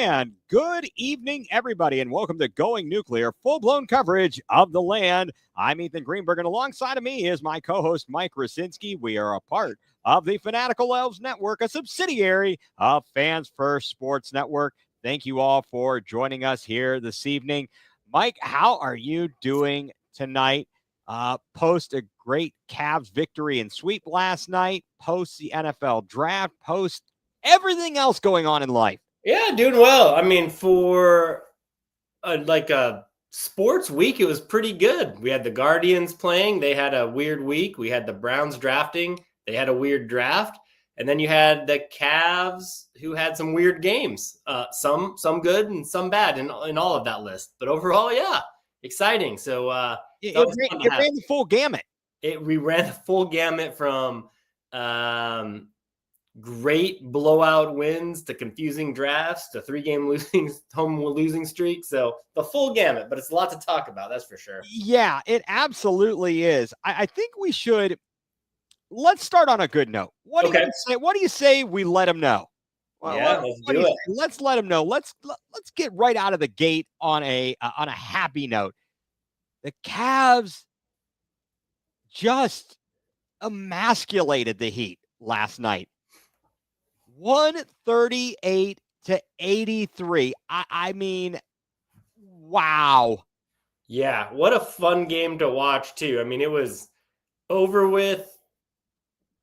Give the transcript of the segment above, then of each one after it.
And good evening, everybody, and welcome to Going nuCLEar, full-blown coverage of the land. I'm Ethan Greenberg, and alongside of me is my co-host, Mike Rasinski. We are a part of the Fanatical Elves Network, a subsidiary of Fans First Sports Network. Thank you all for joining us here this evening. Mike, how are you doing tonight? Post a great Cavs victory and sweep last night, post the NFL draft, post everything else going on in life. Yeah, doing well. I mean, for a sports week, it was pretty good. We had the Guardians playing. They had a weird week. We had the Browns drafting. They had a weird draft. And then you had the Cavs who had some weird games, some good and some bad in all of that list. But overall, yeah, exciting. So it ran the full gamut. We ran the full gamut from great blowout wins to confusing drafts to 3-game losing streak. So the full gamut, but it's a lot to talk about. That's for sure. Yeah, it absolutely is. I think we should. Let's start on a good note. What do you say we let them know? Let's do it. Let's let them know. Let's get right out of the gate on a happy note. The Cavs just emasculated the Heat last night. 138-83. I mean, wow. Yeah, what a fun game to watch, too. I mean, it was over with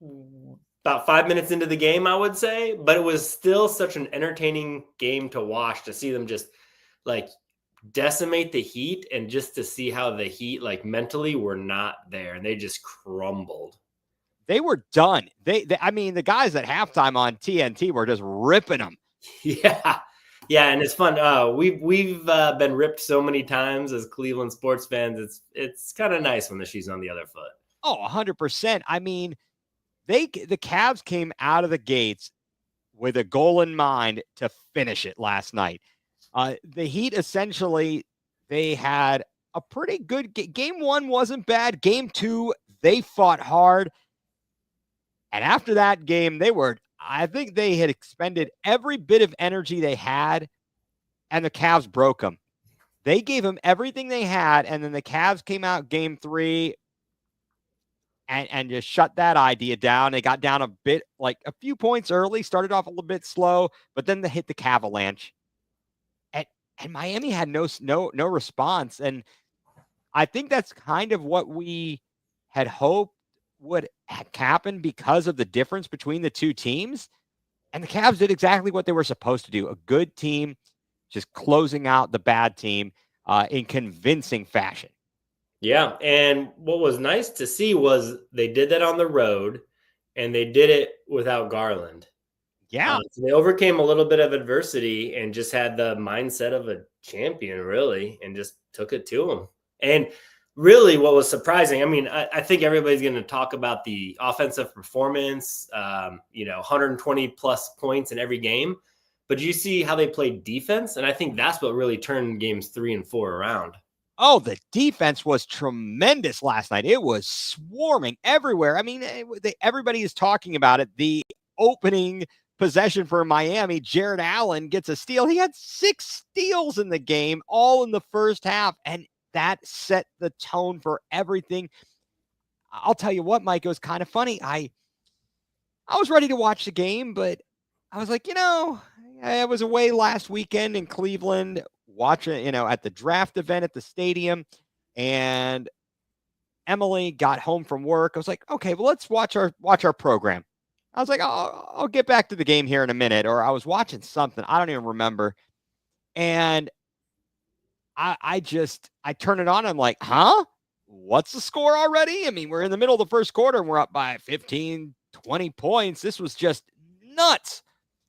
about 5 minutes into the game, I would say, but it was still such an entertaining game to watch, to see them just like decimate the Heat and just to see how the Heat like mentally were not there and they just crumbled. They were done. I mean, the guys at halftime on TNT were just ripping them. Yeah, and it's fun. We've been ripped so many times as Cleveland sports fans. It's kind of nice when the shoe's on the other foot. Oh, 100%. I mean, the Cavs came out of the gates with a goal in mind to finish it last night. The Heat essentially, they had a pretty good game. One wasn't bad. Game two, they fought hard. And after that game, I think they had expended every bit of energy they had, and the Cavs broke them. They gave them everything they had, and then the Cavs came out game three and just shut that idea down. They got down a bit, like a few points early, started off a little bit slow, but then they hit the Cavalanche. And Miami had no response. And I think that's kind of what we had hoped would happen because of the difference between the two teams. And the Cavs did exactly what they were supposed to do. A good team just closing out the bad team in convincing fashion. Yeah, and what was nice to see was they did that on the road, and they did it without Garland. Yeah. So they overcame a little bit of adversity and just had the mindset of a champion, really, and just took it to them. And really what was surprising, I mean, I think everybody's going to talk about the offensive performance, 120 plus points in every game. But you see how they played defense? And I think that's what really turned games 3 and 4 around. Oh, the defense was tremendous last night. It was swarming everywhere. I mean, everybody is talking about it. The opening possession for Miami, Jared Allen gets a steal. He had 6 steals in the game, all in the first half. And that set the tone for everything. I'll tell you what, Mike, it was kind of funny. I was ready to watch the game, but I was like, I was away last weekend in Cleveland watching, at the draft event at the stadium, and Emily got home from work. I was like, okay, well, let's watch our program. I was like, I'll get back to the game here in a minute, or I was watching something. I don't even remember. And I turn it on. I'm like, huh? What's the score already? I mean, we're in the middle of the first quarter and we're up by 15, 20 points. This was just nuts.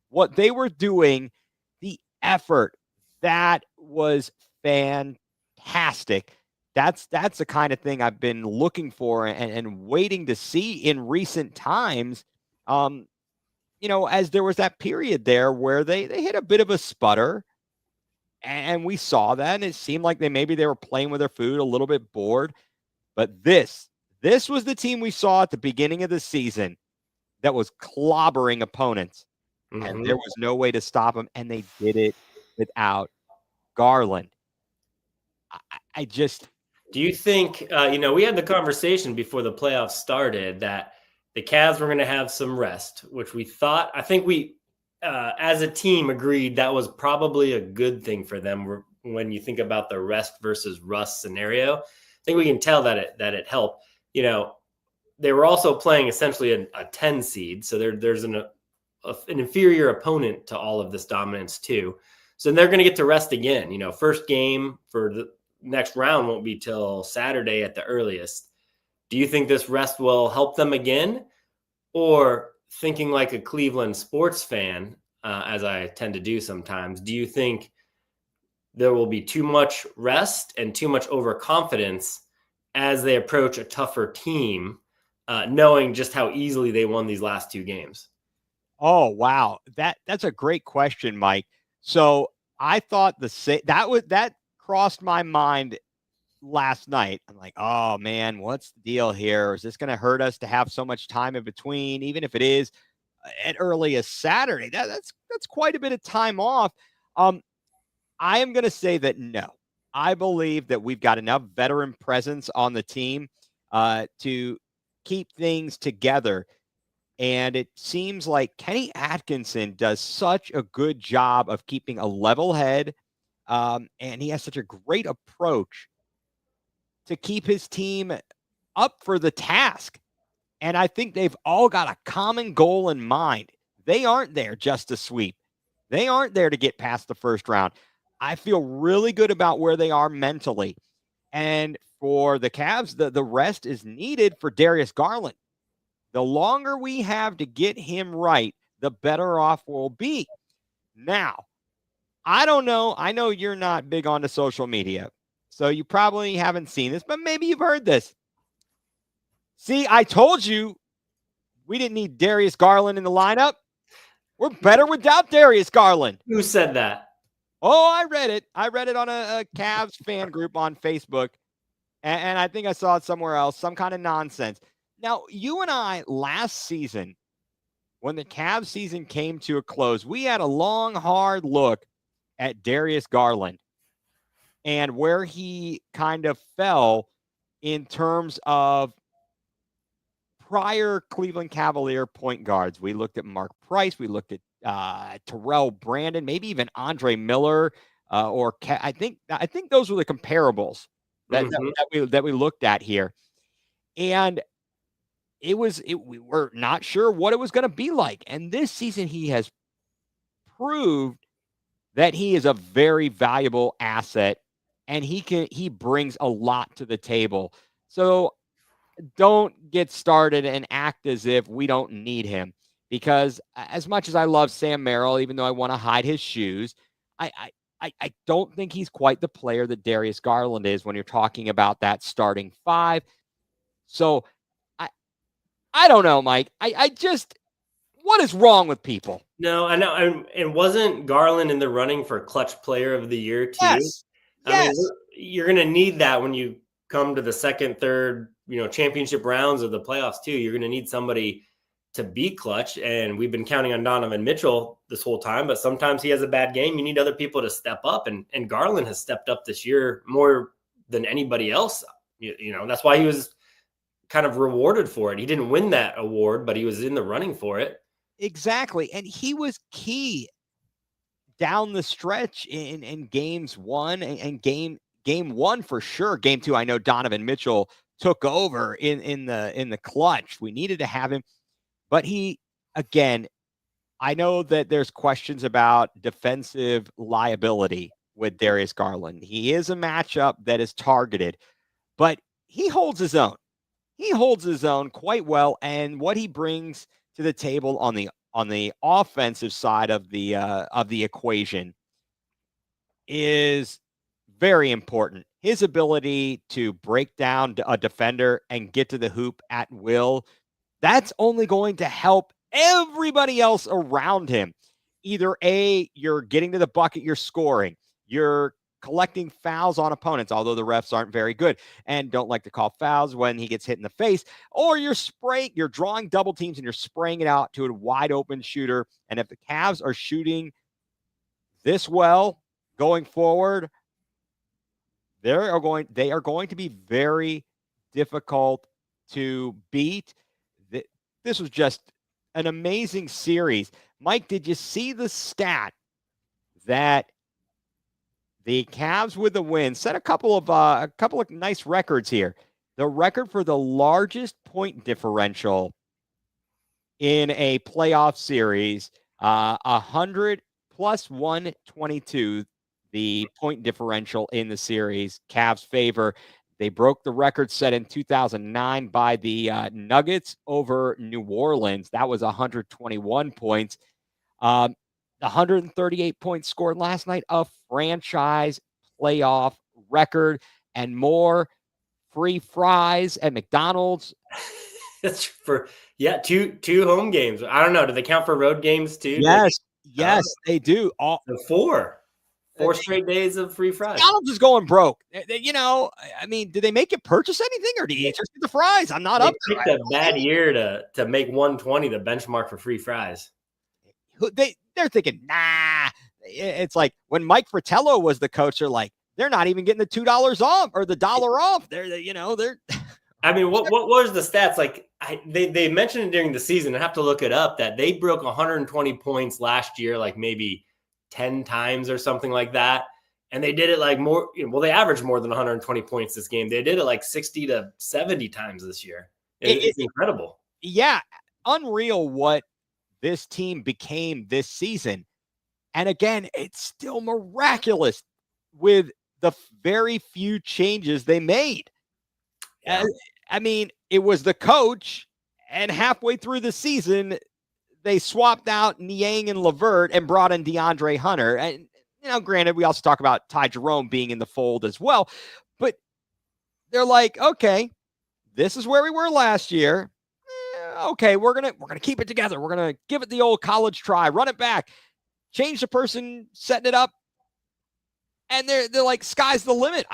What they were doing, the effort, that was fantastic. That's the kind of thing I've been looking for and waiting to see in recent times. As there was that period there where they hit a bit of a sputter. And we saw that, and it seemed like maybe they were playing with their food, a little bit bored. But this was the team we saw at the beginning of the season that was clobbering opponents. Mm-hmm. And there was no way to stop them, and they did it without Garland. I just Do you think, we had the conversation before the playoffs started that the Cavs were going to have some rest, which I think we, as a team, agreed that was probably a good thing for them when you think about the rest versus rust scenario. I think we can tell that it helped. They were also playing essentially a 10 seed, so there's an inferior opponent to all of this dominance too. So they're going to get to rest again. First game for the next round won't be till Saturday at the earliest. Do you think this rest will help them again? Or thinking like a Cleveland sports fan, as I tend to do sometimes, do you think there will be too much rest and too much overconfidence as they approach a tougher team, knowing just how easily they won these last two games? Oh, wow. That's a great question, Mike. So I thought that crossed my mind last night. I'm like, oh man, what's the deal here? Is this going to hurt us to have so much time in between, even if it is as early as Saturday? That's quite a bit of time off. I am going to say that no. I believe that we've got enough veteran presence on the team to keep things together. And it seems like Kenny Atkinson does such a good job of keeping a level head. And he has such a great approach to keep his team up for the task. And I think they've all got a common goal in mind. They aren't there just to sweep. They aren't there to get past the first round. I feel really good about where they are mentally. And for the Cavs, the rest is needed for Darius Garland. The longer we have to get him right, the better off we'll be. Now, I don't know. I know you're not big onto social media, so you probably haven't seen this, but maybe you've heard this. See, I told you we didn't need Darius Garland in the lineup. We're better without Darius Garland. Who said that? Oh, I read it. I read it on a Cavs fan group on Facebook, and I think I saw it somewhere else, some kind of nonsense. Now, you and I last season, when the Cavs season came to a close, we had a long, hard look at Darius Garland and where he kind of fell in terms of prior Cleveland Cavalier point guards. We looked at Mark Price. We looked at Terrell Brandon, maybe even Andre Miller, I think those were the comparables that we looked at here. And we were not sure what it was going to be like. And this season, he has proved that he is a very valuable asset and he brings a lot to the table. So don't get started and act as if we don't need him, because as much as I love Sam Merrill, even though I want to hide his shoes, I don't think he's quite the player that Darius Garland is when you're talking about that starting five. So I don't know, Mike. I just, what is wrong with people? No, I know. And wasn't Garland in the running for clutch player of the year too? Yes. I mean, you're going to need that when you come to the second, third, championship rounds of the playoffs too. You're going to need somebody to be clutch. And we've been counting on Donovan Mitchell this whole time, but sometimes he has a bad game. You need other people to step up. And Garland has stepped up this year more than anybody else. That's why he was kind of rewarded for it. He didn't win that award, but he was in the running for it. Exactly. And he was key down the stretch in games one and game one for sure. Game two, I know Donovan Mitchell took over in the clutch. We needed to have him, but I know that there's questions about defensive liability with Darius Garland. He is a matchup that is targeted, but he holds his own. He holds his own quite well, and what he brings to the table on the offensive side of the equation is very important. His ability to break down a defender and get to the hoop at will, that's only going to help everybody else around him. Either you're getting to the bucket, you're scoring, you're collecting fouls on opponents, although the refs aren't very good and don't like to call fouls when he gets hit in the face, or you're drawing double teams and you're spraying it out to a wide open shooter. And if the Cavs are shooting this well, going forward, they are going to be very difficult to beat. This was just an amazing series. Mike, did you see the stat that the Cavs with the win set a couple of nice records here? The record for the largest point differential in a playoff series, 100 plus 122, the point differential in the series, Cavs favor. They broke the record set in 2009 by the Nuggets over New Orleans. That was 121 points. 138 points scored last night, a franchise playoff record, and more free fries at McDonald's. That's for two home games. I don't know. Do they count for road games too? Yes, they do. Four straight days of free fries. McDonald's is going broke. I mean, did they make you purchase anything, or do you just get the fries? I'm not up there. It's a bad year to make 120 the benchmark for free fries. They're thinking, nah. It's like when Mike Fratello was the coach, they're like, they're not even getting the $2 off or the $1 off. They're. I mean, what was the stats? Like they mentioned it during the season. I have to look it up that they broke 120 points last year, like maybe 10 times or something like that. And they did it like more. Well, they averaged more than 120 points this game. They did it like 60 to 70 times this year. It's incredible. Yeah, unreal what this team became this season. And again, it's still miraculous with the very few changes they made. Yeah. I mean, it was the coach, and halfway through the season, they swapped out Niang and LeVert and brought in DeAndre Hunter. And, granted, we also talk about Ty Jerome being in the fold as well. But they're like, okay, this is where we were last year. Okay, we're gonna keep it together. We're gonna give it the old college try, run it back, change the person setting it up, and they're like, sky's the limit.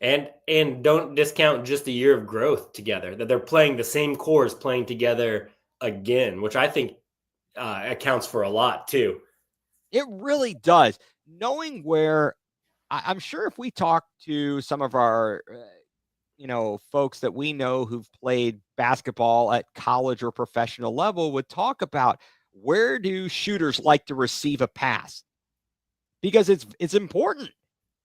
And don't discount just a year of growth together, that they're playing the same cores playing together again, which I think accounts for a lot too. It really does. Knowing where I'm sure if we talk to some of our, folks that we know who've played basketball at college or professional level would talk about where do shooters like to receive a pass? Because it's important.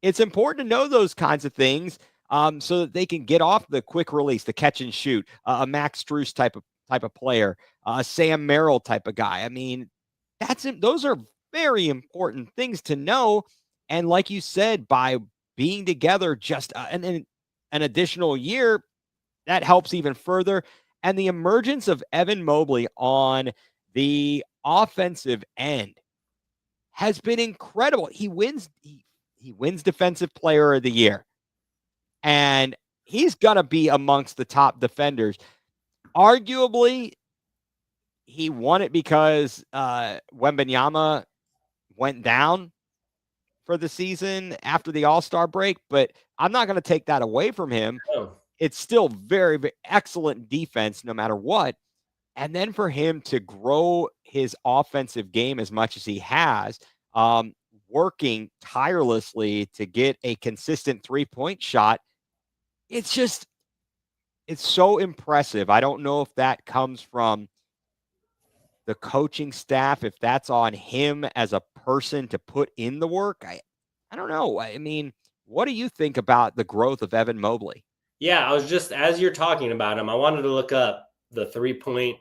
It's important to know those kinds of things so that they can get off the quick release, the catch and shoot, a Max Strus type of player, a Sam Merrill type of guy. I mean, those are very important things to know. And like you said, by being together just an additional year, that helps even further. And the emergence of Evan Mobley on the offensive end has been incredible. He wins Defensive Player of the Year. And he's going to be amongst the top defenders. Arguably, he won it because Wembanyama went down for the season after the All-Star break, but I'm not going to take that away from him. Oh. It's still very, very excellent defense no matter what. And then for him to grow his offensive game as much as he has, working tirelessly to get a consistent three-point shot, it's so impressive. I don't know if that comes from the coaching staff, if that's on him as a person to put in the work. I don't know. I mean, what do you think about the growth of Evan Mobley? Yeah, I was just, as you're talking about him, I wanted to look up the 3-point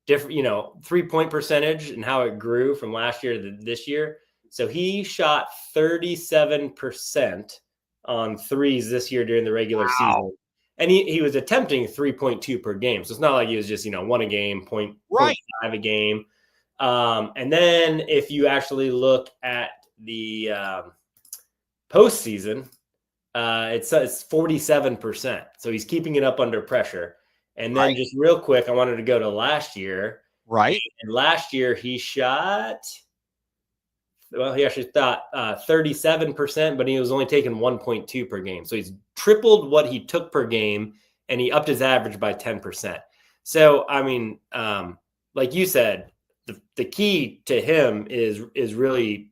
different, 3-point percentage and how it grew from last year to this year. So he shot 37% on threes this year during the regular season. And he was attempting 3.2 per game. So it's not like he was just, 1 a game, 0.5 a game. And then if you actually look at the postseason, it's 47%. So he's keeping it up under pressure. And then just real quick, I wanted to go to last year. Right. And last year he shot, he actually shot 37%, but he was only taking 1.2 per game. So he's tripled what he took per game, and he upped his average by 10%. So, I mean, like you said, the key to him is really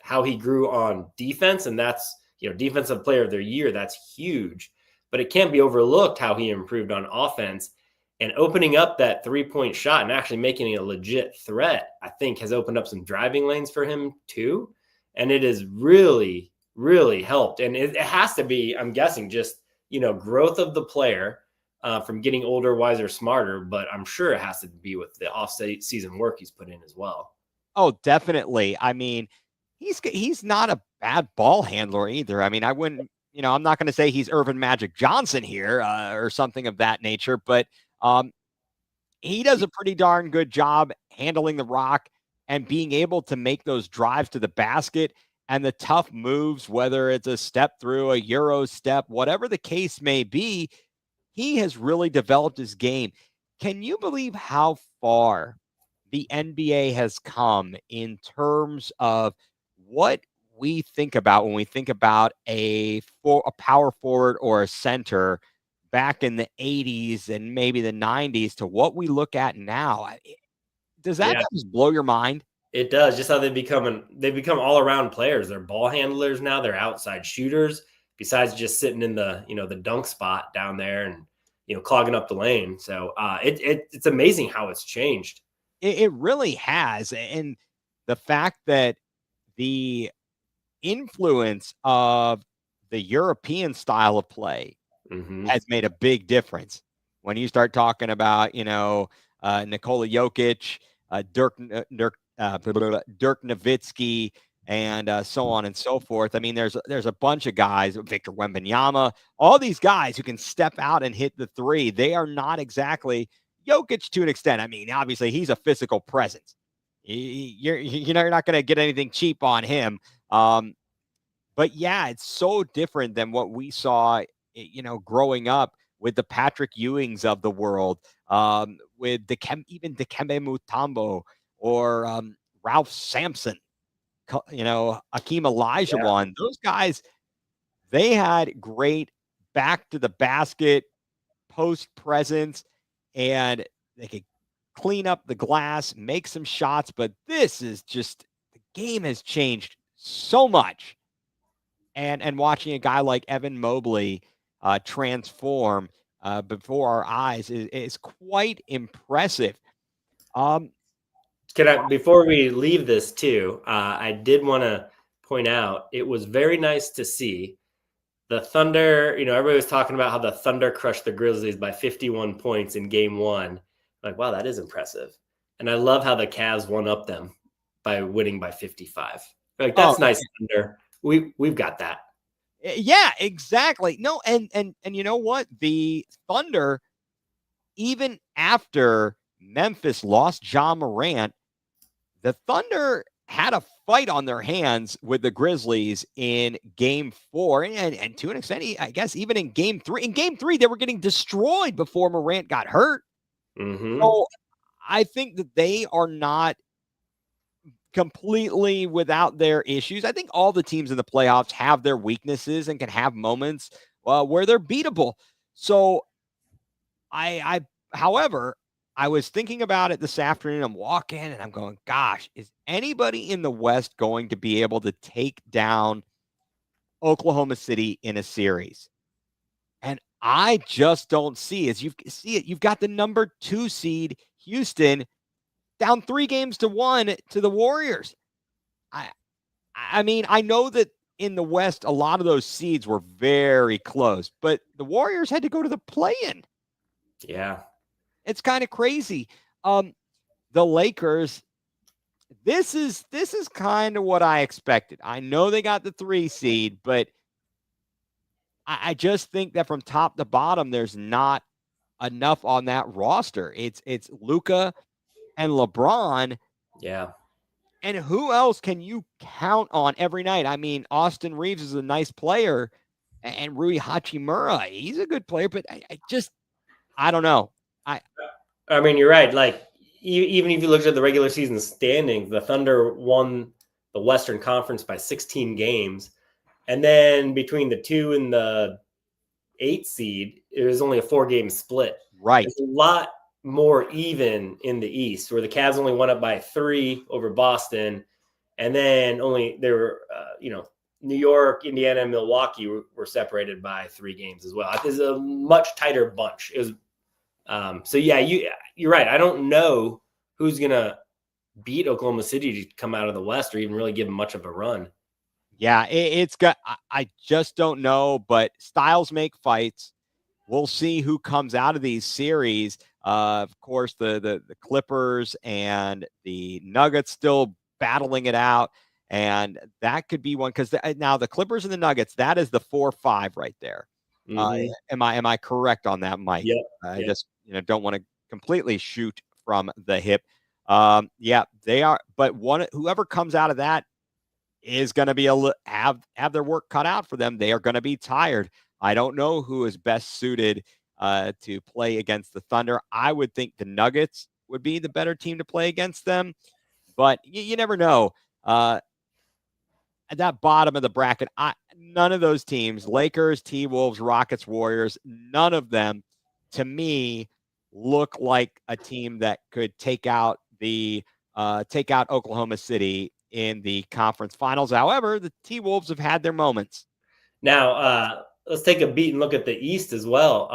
how he grew on defense, and that's, defensive player of the year. That's huge, but it can't be overlooked how he improved on offense, and opening up that 3-point shot and actually making it a legit threat, I think has opened up some driving lanes for him too. And it has really, really helped. And it has to be, I'm guessing, just, growth of the player from getting older, wiser, smarter. But I'm sure it has to be with the off-season work he's put in as well. Oh, definitely. I mean, he's not a bad ball handler either. I mean, I wouldn't, I'm not going to say he's Irvin Magic Johnson here or something of that nature, but he does a pretty darn good job handling the rock and being able to make those drives to the basket and the tough moves, whether it's a step through, a Euro step, whatever the case may be. He has really developed his game. Can you believe how far the NBA has come in terms of what we think about when we think about a power forward or a center back in the 80s and maybe the 90s to what we look at now? Does that just blow your mind? It does. Just how they've become all around players. They're ball handlers now. They're outside shooters. Besides just sitting in the the dunk spot down there and clogging up the lane. So it's amazing how it's changed. It really has, and the fact that the influence of the European style of play has made a big difference. When you start talking about Nikola Jokic, Dirk Nowitzki, and so on and so forth. I mean, there's a bunch of guys, Victor Wembanyama, all these guys who can step out and hit the three. They are not exactly Jokic to an extent. I mean, obviously he's a physical presence. You're not going to get anything cheap on him. But yeah, it's so different than what we saw, growing up with the Patrick Ewings of the world, with even Dikembe Mutombo or Ralph Sampson. Hakeem Olajuwon, those guys, they had great back to the basket post presence, and they could clean up the glass, make some shots. But this is just, the game has changed so much. And watching a guy like Evan Mobley transform before our eyes is quite impressive. Before we leave this too, I did want to point out, it was very nice to see the Thunder. Everybody was talking about how the Thunder crushed the Grizzlies by 51 points in game 1. Like, wow, that is impressive. And I love how the Cavs won up them by winning by 55. Like, that's nice, Thunder. We've got that. Yeah, exactly. No, and you know what? The Thunder, even after Memphis lost Ja Morant, the Thunder had a fight on their hands with the Grizzlies in game 4. And to an extent, I guess even in game 3. In game 3, they were getting destroyed before Morant got hurt. So I think that they are not completely without their issues. I think all the teams in the playoffs have their weaknesses and can have moments where they're beatable. So however, I was thinking about it this afternoon. I'm walking and I'm going, gosh, is anybody in the West going to be able to take down Oklahoma City in a series? And I just don't see, as you see it, you've got the number 2 seed Houston down 3-1 to the Warriors. I mean, I know that in the West, a lot of those seeds were very close, but the Warriors had to go to the play-in. Yeah. It's kind of crazy. The Lakers, this is kind of what I expected. I know they got the 3 seed, but I just think that from top to bottom, there's not enough on that roster. It's Luka and LeBron. Yeah. And who else can you count on every night? I mean, Austin Reeves is a nice player, and Rui Hachimura, he's a good player, but I don't know. I mean, you're right. Like, even if you looked at the regular season standings, the Thunder won the Western Conference by 16 games. And then between the 2 and the 8 seed, it was only a 4-game split. Right. It's a lot more even in the East, where the Cavs only won up by 3 over Boston, And then only there were, New York, Indiana, and Milwaukee were separated by 3 games as well. It's a much tighter bunch. It was, so yeah, you're right. I don't know who's gonna beat Oklahoma City to come out of the West or even really give them much of a run. Yeah, it's got. I just don't know, but styles make fights. We'll see who comes out of these series. Of course, the Clippers and the Nuggets still battling it out, and that could be one because now the Clippers and the Nuggets, that is the 4-5 right there. Mm-hmm. Am I correct on that, Mike? Yep. I Yep. just don't want to completely shoot from the hip. Yeah, they are, but whoever comes out of that is going to be have their work cut out for them. They are going to be tired. I don't know who is best suited to play against the Thunder. I would think the Nuggets would be the better team to play against them, but you never know. At that bottom of the bracket, none of those teams, Lakers, T-Wolves, Rockets, Warriors, none of them, to me, look like a team that could take out Oklahoma City in the conference finals. However, the T-Wolves have had their moments. Now, let's take a beat and look at the East as well.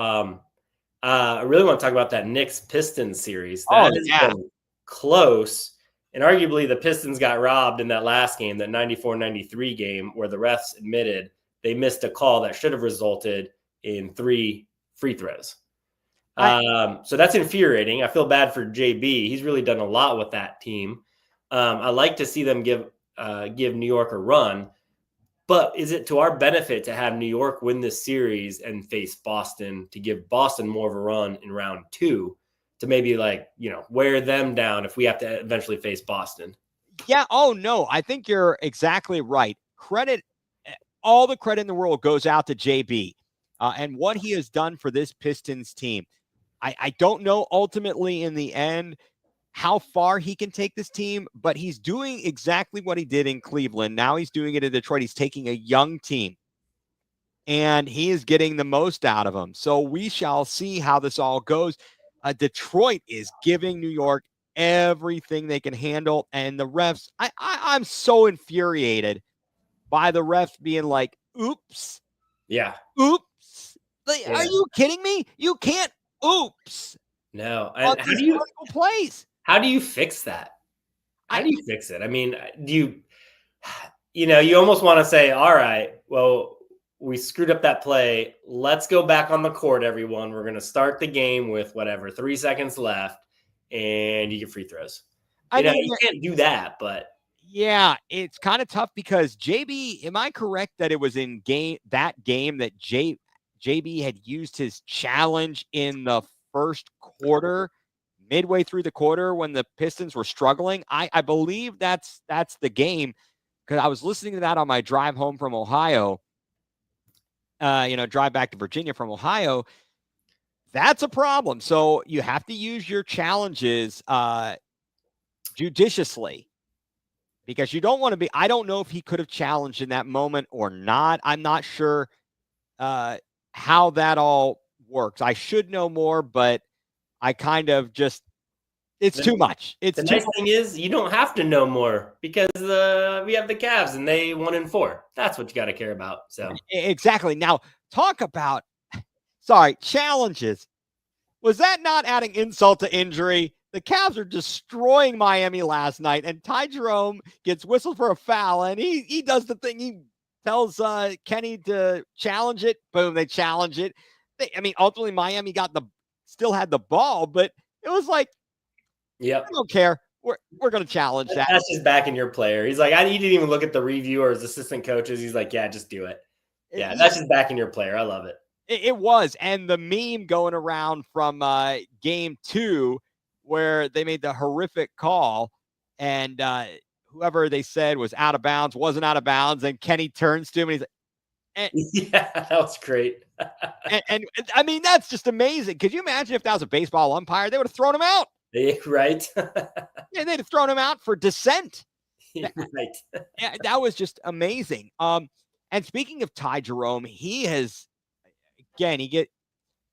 I really want to talk about that Knicks-Pistons series. That has been close. And arguably the Pistons got robbed in that last game, that 94-93 game, where the refs admitted they missed a call that should have resulted in 3 free throws. So that's infuriating. I feel bad for JB. He's really done a lot with that team. I like to see them give New York a run. But is it to our benefit to have New York win this series and face Boston, to give Boston more of a run in round 2? To maybe wear them down if we have to eventually face Boston. Yeah. Oh, no, I think you're exactly right. All the credit in the world goes out to JB and what he has done for this Pistons team. I don't know ultimately in the end how far he can take this team, but he's doing exactly what he did in Cleveland. Now he's doing it in Detroit. He's taking a young team and he is getting the most out of them. So we shall see how this all goes. Detroit is giving New York everything they can handle. And the refs, I'm so infuriated by the refs being like, oops. Yeah. Oops. Like, are you kidding me? You can't oops. No. And how do you fix that? How do you fix it? I mean, you almost want to say, all right, well, we screwed up that play. Let's go back on the court, everyone. We're going to start the game with 3 seconds left, and you get free throws. You can't do that, but. Yeah, it's kind of tough because JB, am I correct that it was in that game that JB had used his challenge in the first quarter, midway through the quarter when the Pistons were struggling? I believe that's the game because I was listening to that on my drive home from Ohio. Drive back to Virginia from Ohio. That's a problem. So you have to use your challenges judiciously because you don't want to be. I don't know if he could have challenged in that moment or not. I'm not sure how that all works. I should know more, but I kind of just. It's too much. The nice thing is you don't have to know more because we have the Cavs and they 1-4. That's what you got to care about. So exactly. Now talk about challenges. Was that not adding insult to injury? The Cavs are destroying Miami last night, and Ty Jerome gets whistled for a foul, and he does the thing. He tells Kenny to challenge it. Boom, they challenge it. Ultimately Miami still had the ball, but it was like. Yeah, I don't care. We're going to challenge that. That's just backing your player. He's like, he didn't even look at the review or his assistant coaches. He's like, yeah, just do it. Yeah, that's just backing your player. I love it. It was. And the meme going around from game 2 where they made the horrific call and whoever they said was out of bounds, wasn't out of bounds. And Kenny turns to him and he's like, yeah, that was great. and that's just amazing. Could you imagine if that was a baseball umpire? They would have thrown him out. Right. Yeah, they'd have thrown him out for dissent. Right. That was just amazing. And speaking of Ty Jerome, he has, again,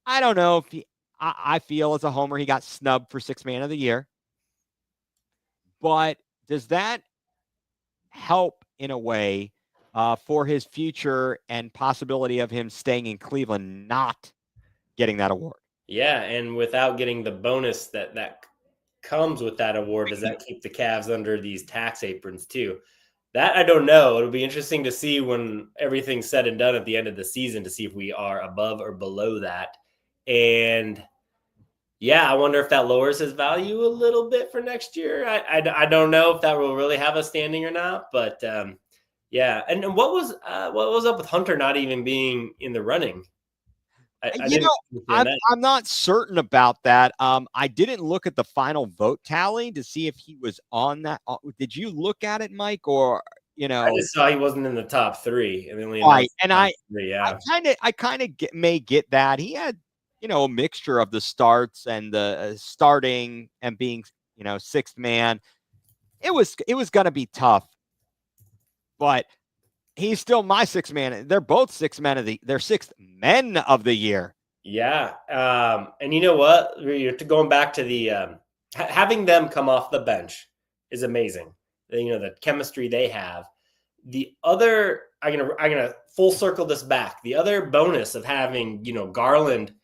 I don't know if I feel as a homer, he got snubbed for 6th man of the year. But does that help in a way for his future and possibility of him staying in Cleveland, not getting that award. Yeah, and without getting the bonus that comes with that award, does that keep the Cavs under these tax aprons too? That I don't know. It'll be interesting to see when everything's said and done at the end of the season to see if we are above or below that. And yeah, I wonder if that lowers his value a little bit for next year. I don't know if that will really have a standing or not, but yeah. And what was up with Hunter not even being in the running? I didn't understand that. I'm not certain about that. I didn't look at the final vote tally to see if he was on that. Did you look at it, Mike? Or I just saw he wasn't in the top three, and then right? And three, yeah. I kind of may get that he had a mixture of the starts and the starting and being sixth man. It was going to be tough, but he's still my sixth man. They're both they're sixth men of the year. Yeah. And you know what? Going back to the having them come off the bench is amazing. The chemistry they have. The other, I'm gonna full circle this back. The other bonus of having Garland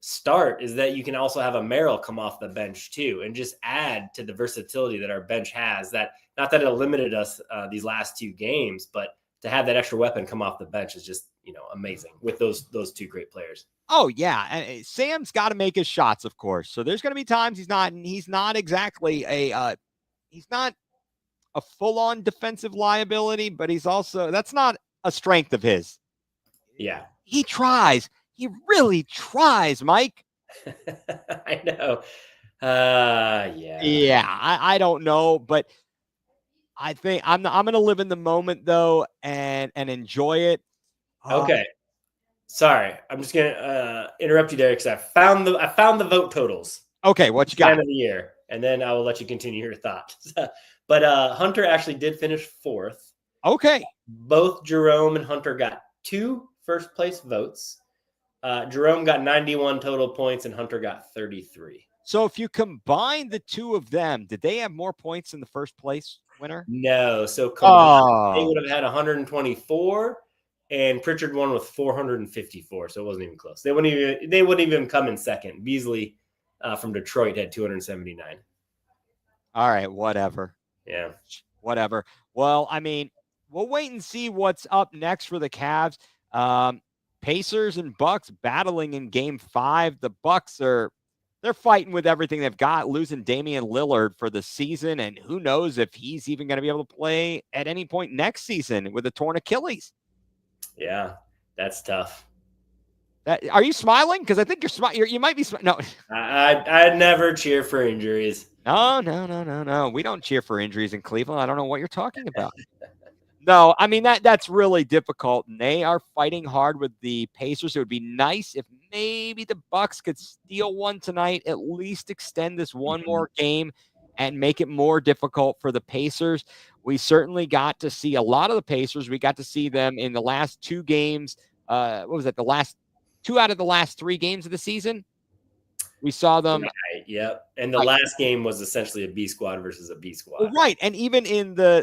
start is that you can also have a Merrill come off the bench too, and just add to the versatility that our bench has. That not that it limited us these last two games, but to have that extra weapon come off the bench is just amazing with those two great players. Oh yeah, and Sam's got to make his shots, of course. So there's going to be times he's not exactly he's not a full-on defensive liability, but that's not a strength of his. Yeah, he tries. He really tries, Mike. I know. Yeah. Yeah, I don't know, but I think I'm going to live in the moment though and enjoy it. Okay. Sorry, I'm just gonna interrupt you there because I found the vote totals. Okay, what you got? End of the year, and then I will let you continue your thoughts. But Hunter actually did finish fourth. Okay. Both Jerome and Hunter got 2 first place votes. Jerome got 91 total points, and Hunter got 33. So if you combine the two of them, did they have more points than the first place winner? No. So they would have had 124. And Pritchard won with 454, so it wasn't even close. They wouldn't even come in second. Beasley from Detroit had 279. All right, whatever. Yeah, whatever. Well, I mean, we'll wait and see what's up next for the Cavs. Pacers and Bucks battling in Game 5. The Bucks they're fighting with everything they've got, losing Damian Lillard for the season, and who knows if he's even going to be able to play at any point next season with a torn Achilles. Yeah, that's tough. Are you smiling? Because I think you're smiling. You might be smiling. No, I never cheer for injuries. No. We don't cheer for injuries in Cleveland. I don't know what you're talking about. No, I mean that's really difficult. And they are fighting hard with the Pacers. It would be nice if maybe the Bucks could steal one tonight, at least extend this one more game and make it more difficult for the Pacers. We certainly got to see a lot of the Pacers. We got to see them in the last 2 games. What was it? The last 2 out of the last 3 games of the season. We saw them. Right, yep. And the last game was essentially a B squad versus a B squad. Right. And even in the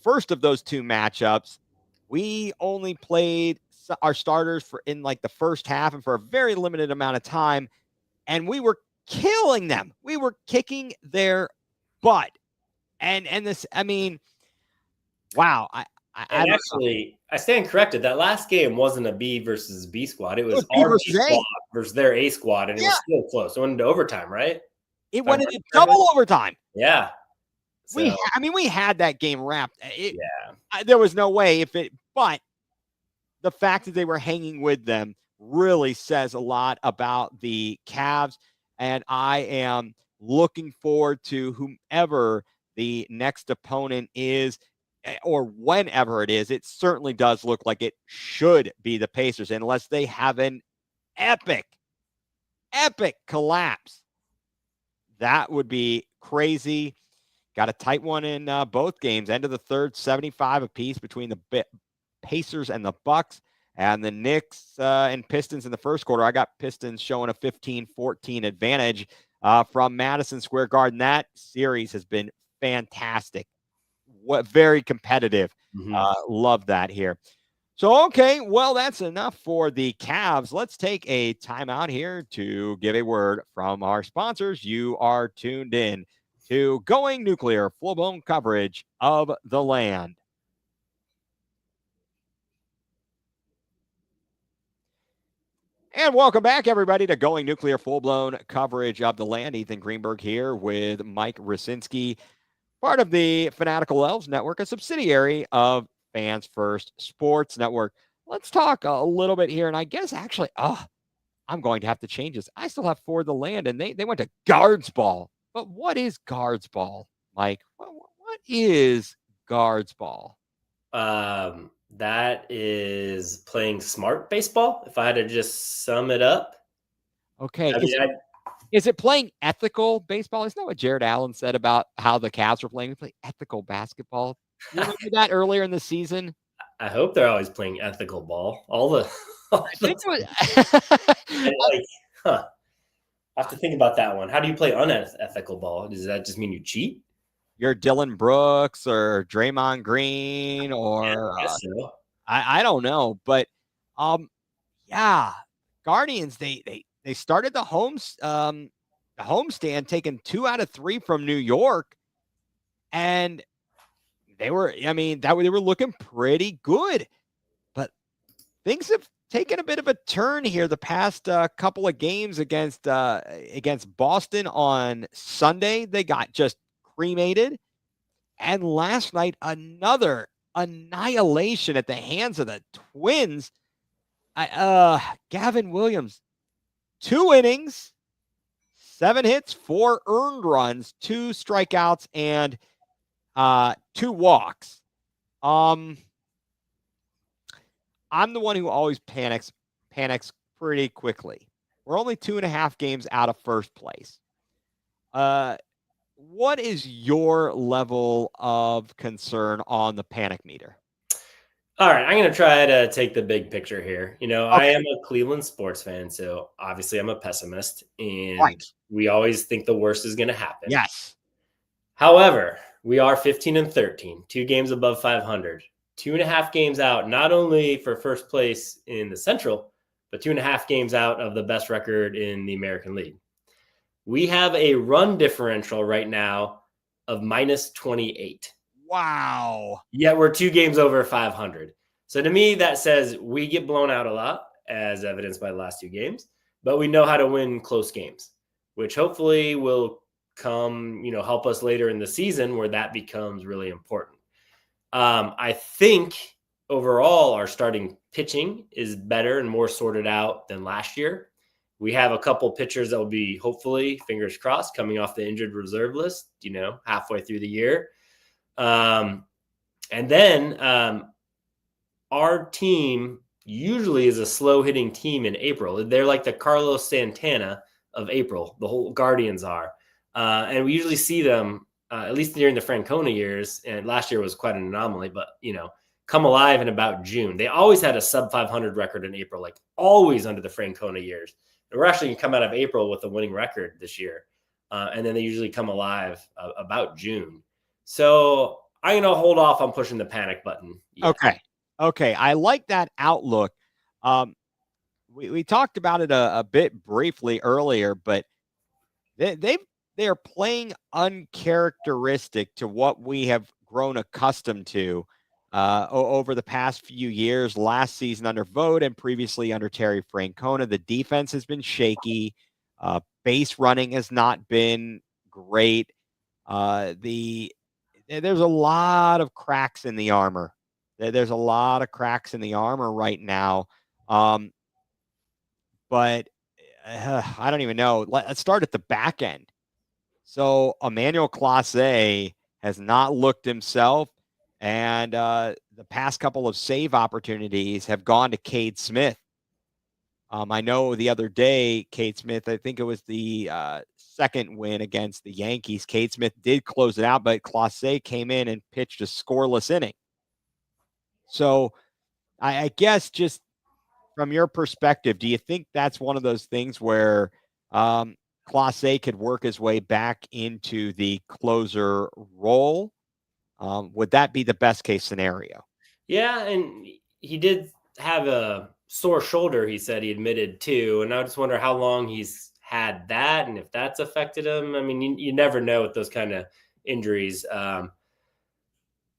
first of those 2 matchups, we only played our starters for in like the first half and for a very limited amount of time. And we were killing them. We were kicking their butt. And this, I mean, wow. I stand corrected. That last game wasn't a B versus B squad. It was our B squad versus their A squad, and it was still close. It went into overtime, right? It went into double overtime. Yeah. So, we had that game wrapped. There was no way but the fact that they were hanging with them really says a lot about the Cavs, and I am looking forward to whomever the next opponent is, or whenever it is. It certainly does look like it should be the Pacers, unless they have an epic collapse. That would be crazy. Got a tight one in both games. End of the third, 75 apiece between the Pacers and the Bucks, and the Knicks and Pistons in the first quarter. I got Pistons showing a 15-14 advantage from Madison Square Garden. That series has been fantastic. very competitive. Mhm. Love that here. So, okay, well, that's enough for the Cavs. Let's take a timeout here to give a word from our sponsors. You are tuned in to Going nuCLEar, full-blown coverage of the land. And welcome back, everybody, to Going nuCLEar, full-blown coverage of the land. Ethan Greenberg here with Mike Rasinski, part of the Fanatical Elves Network, a subsidiary of Fans First Sports Network. Let's talk a little bit here, and I guess actually, I'm going to have to change this. I still have For the Land, and they went to guards ball. But what is guards ball, Mike? What is guards ball? That is playing smart baseball. If I had to just sum it up, Okay, I mean, is it playing ethical baseball? Isn't that what Jared Allen said about how the Cavs were playing? We play ethical basketball. You remember that earlier in the season? I hope they're always playing ethical ball. All I the think it time. And was. like, I have to think about that one. How do you play unethical ball? Does that just mean you cheat? You're Dylan Brooks or Draymond Green Yeah, or I guess so. I don't know, but yeah, Guardians they started the homestand taking 2 out of 3 from New York, and they were they were looking pretty good, but things have taken a bit of a turn here the past couple of games against Boston on Sunday. They got just cremated. And last night, another annihilation at the hands of the Twins. Gavin Williams, 2 innings, 7 hits, 4 earned runs, 2 strikeouts, and 2 walks. I'm the one who always panics pretty quickly. We're only 2.5 games out of first place. What is your level of concern on the panic meter? All right, I'm going to try to take the big picture here. I Okay. am a Cleveland sports fan, so obviously I'm a pessimist, and Right. we always think the worst is going to happen. Yes. However, we are 15 and 13, 2 games above 500, 2.5 games out, not only for first place in the Central, but 2.5 games out of the best record in the American League. We have a run differential right now of minus 28. Wow. Yet we're 2 games over 500. So to me, that says we get blown out a lot, as evidenced by the last 2 games, but we know how to win close games, which hopefully will come, help us later in the season where that becomes really important. I think overall our starting pitching is better and more sorted out than last year. We have a couple pitchers that will be hopefully, fingers crossed, coming off the injured reserve list, halfway through the year. And then our team usually is a slow hitting team in April. They're like the Carlos Santana of April. The whole Guardians are. And we usually see them, at least during the Francona years. And last year was quite an anomaly, but, come alive in about June. They always had a sub 500 record in April, like always under the Francona years. And we're actually going to come out of April with a winning record this year. And then they usually come alive about June. So I'm going to hold off on pushing the panic button yet. Okay. I like that outlook. We talked about it a bit briefly earlier, but they are playing uncharacteristic to what we have grown accustomed to over the past few years. Last season under Vogt and previously under Terry Francona, the defense has been shaky. Base running has not been great. There's a lot of cracks in the armor. There's a lot of cracks in the armor right now. But I don't even know. Let's start at the back end. So Emmanuel Clase has not looked himself, and the past couple of save opportunities have gone to Cade Smith. I know the other day, Cade Smith, I think it was the second win against the Yankees. Cade Smith did close it out, but Clase came in and pitched a scoreless inning. So I guess just from your perspective, do you think that's one of those things where Clase could work his way back into the closer role? Would that be the best case scenario? Yeah, and he did have a sore shoulder, he said he admitted too. And I just wonder how long he's had that and if that's affected him. I mean, you never know with those kind of injuries.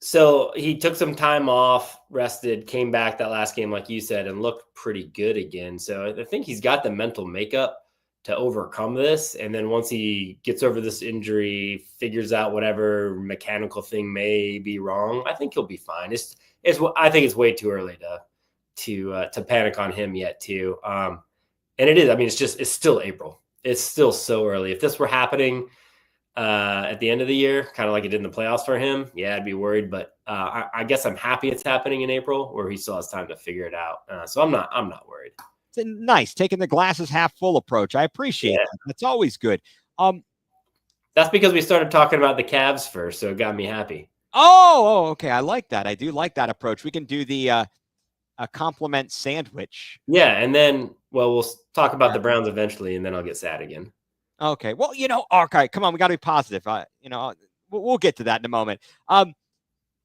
So he took some time off, rested, came back that last game, like you said, and looked pretty good again. So I think he's got the mental makeup to overcome this. And then once he gets over this injury, figures out whatever mechanical thing may be wrong, I think he'll be fine. I think it's way too early to panic on him yet too. And it is. I mean, it's still April. It's still so early. If this were happening at the end of the year, kind of like it did in the playoffs for him, yeah, I'd be worried. But I guess I'm happy it's happening in April, where he still has time to figure it out. So I'm not worried. It's nice taking the glasses half full approach. I appreciate that. That's always good. That's because we started talking about the Cavs first, so it got me happy. Okay. I like that. I do like that approach. We can do the a compliment sandwich. Yeah, and then we'll talk about the Browns eventually, and then I'll get sad again. Okay. Well, okay, come on, we got to be positive. We'll get to that in a moment.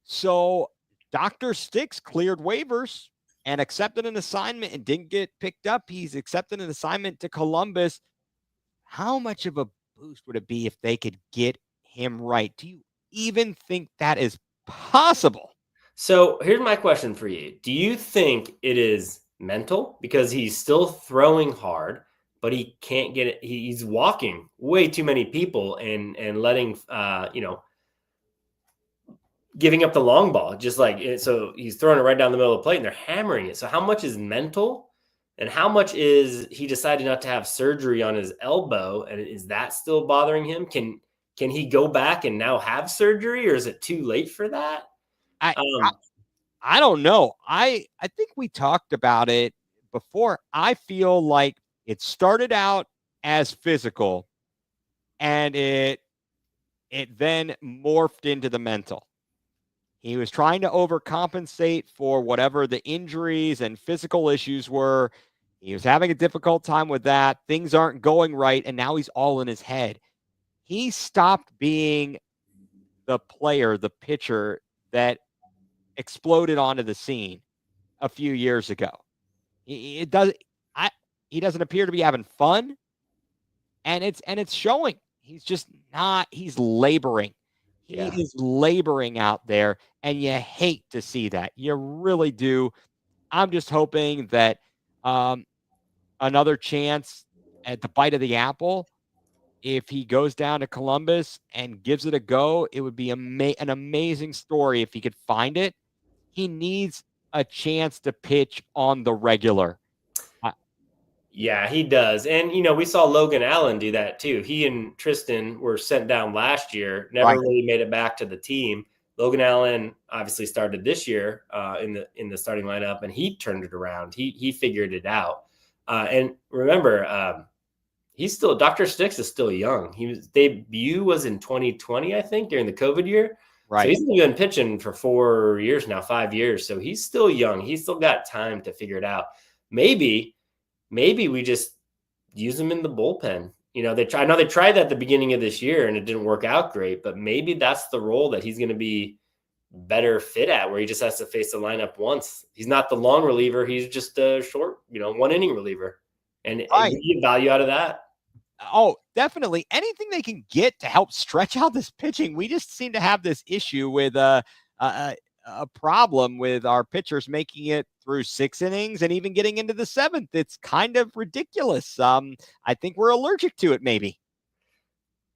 So Dr. Sticks cleared waivers and accepted an assignment and didn't get picked up. He's accepted an assignment to Columbus. How much of a boost would it be if they could get him right? Do you even think that is possible? So here's my question for you. Do you think it is mental because he's still throwing hard, but he can't get it? He's walking way too many people and letting, giving up the long ball, just like it. So he's throwing it right down the middle of the plate and they're hammering it. So how much is mental and how much is he decided not to have surgery on his elbow? And is that still bothering him? Can he go back and now have surgery, or is it too late for that? I don't know. I think we talked about it before. I feel like it started out as physical and it then morphed into the mental. He was trying to overcompensate for whatever the injuries and physical issues were. He was having a difficult time with that. Things aren't going right, and now he's all in his head. He stopped being the player, the pitcher that exploded onto the scene a few years ago. He doesn't appear to be having fun, and it's showing. He's just not. He's laboring. He is laboring out there, and you hate to see that. You really do. I'm just hoping that another chance at the bite of the apple. If he goes down to Columbus and gives it a go, it would be an amazing story if he could find it. He needs a chance to pitch on the regular. Yeah, he does. And, we saw Logan Allen do that too. He and Tristan were sent down last year, never really made it back to the team. Logan Allen obviously started this year in the starting lineup, and he turned it around. He figured it out. And remember, Dr. Sticks is still young. His debut was in 2020, I think, during the COVID year. Right. So he's been pitching for 4 years now, 5 years. So he's still young. He's still got time to figure it out. Maybe we just use him in the bullpen. I know they tried that at the beginning of this year and it didn't work out great, but maybe that's the role that he's going to be better fit at, where he just has to face the lineup once. He's not the long reliever. He's just a short, 1 inning reliever. And you get value out of that. Oh, definitely. Anything they can get to help stretch out this pitching. We just seem to have this issue with a problem with our pitchers making it through 6 innings and even getting into the 7th. It's kind of ridiculous. I think we're allergic to it, maybe.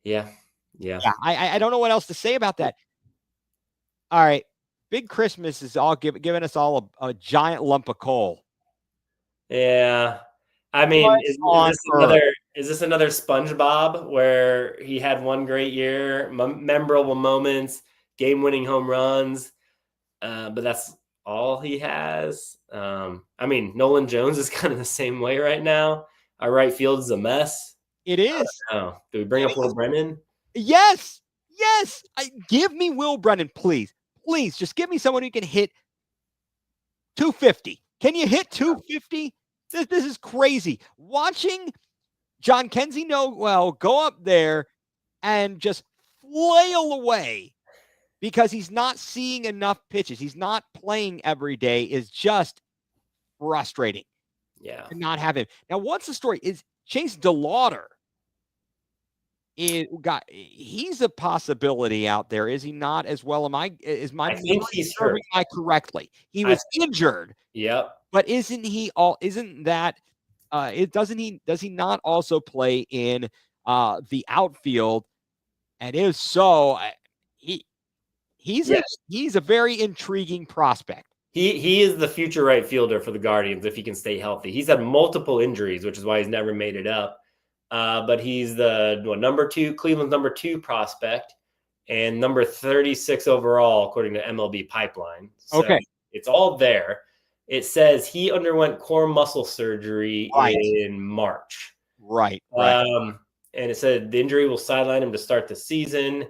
Yeah. I don't know what else to say about that. All right. Big Christmas is all giving us all a giant lump of coal. Yeah. I mean, is this another SpongeBob where he had one great year, memorable moments, game-winning home runs, but that's all he has? I mean, Nolan Jones is kind of the same way right now. Our right field is a mess. It is. Do we bring up Will Brennan? Yes. Give me Will Brennan, please. Please, just give me someone who can hit 250. Can you hit 250? This is crazy. Watching John Kenzie go up there and just flail away because he's not seeing enough pitches. He's not playing every day is just frustrating. Yeah. To not have him. Now, what's the story? Is Chase DeLauder he's a possibility out there, is he not? As well, is my I think he's hurt. serving I correctly? He was injured, Yep. but isn't that does he not also play in the outfield? And if so, he's a very intriguing prospect. He is the future right fielder for the Guardians if he can stay healthy. He's had multiple injuries, which is why he's never made it up. But he's the Cleveland's number 2 prospect and number 36 overall, according to MLB Pipeline. So Okay. it's all there. It says he underwent core muscle surgery in March. Right. And it said the injury will sideline him to start the season.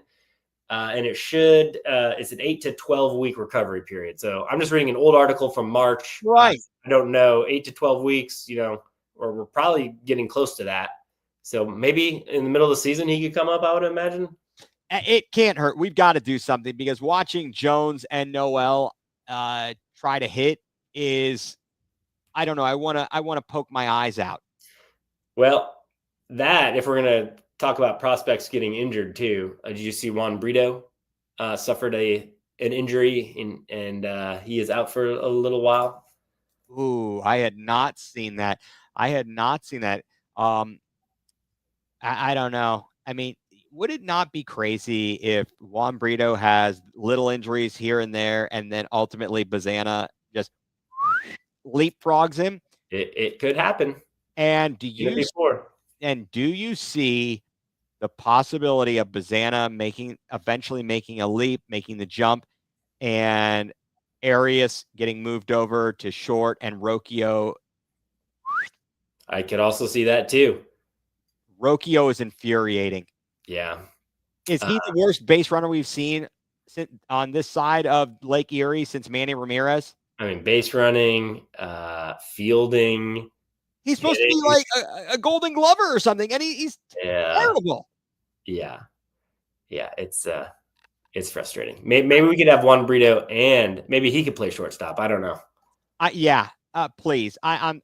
And it's an 8 to 12 week recovery period. So I'm just reading an old article from March. Right. I don't know, 8 to 12 weeks, or we're probably getting close to that. So maybe in the middle of the season, he could come up, I would imagine. It can't hurt. We've got to do something because watching Jones and Noel try to hit is, I don't know. I want to poke my eyes out. Well, if we're going to talk about prospects getting injured too, did you see Juan Brito suffered an injury and he is out for a little while? Ooh, I had not seen that. I don't know. I mean, would it not be crazy if Juan Brito has little injuries here and there, and then ultimately Bazana just leapfrogs him? It could happen. And do you see the possibility of Bazana eventually making a leap, making the jump, and Arias getting moved over to short and Rocchio? I could also see that too. Rocchio is infuriating. Yeah. Is he the worst base runner we've seen on this side of Lake Erie since Manny Ramirez? I mean, base running, fielding. He's supposed to be like a Golden Glover or something, and he's terrible. Yeah. It's frustrating. Maybe we could have Juan Brito, and maybe he could play shortstop. I don't know. Please. I'm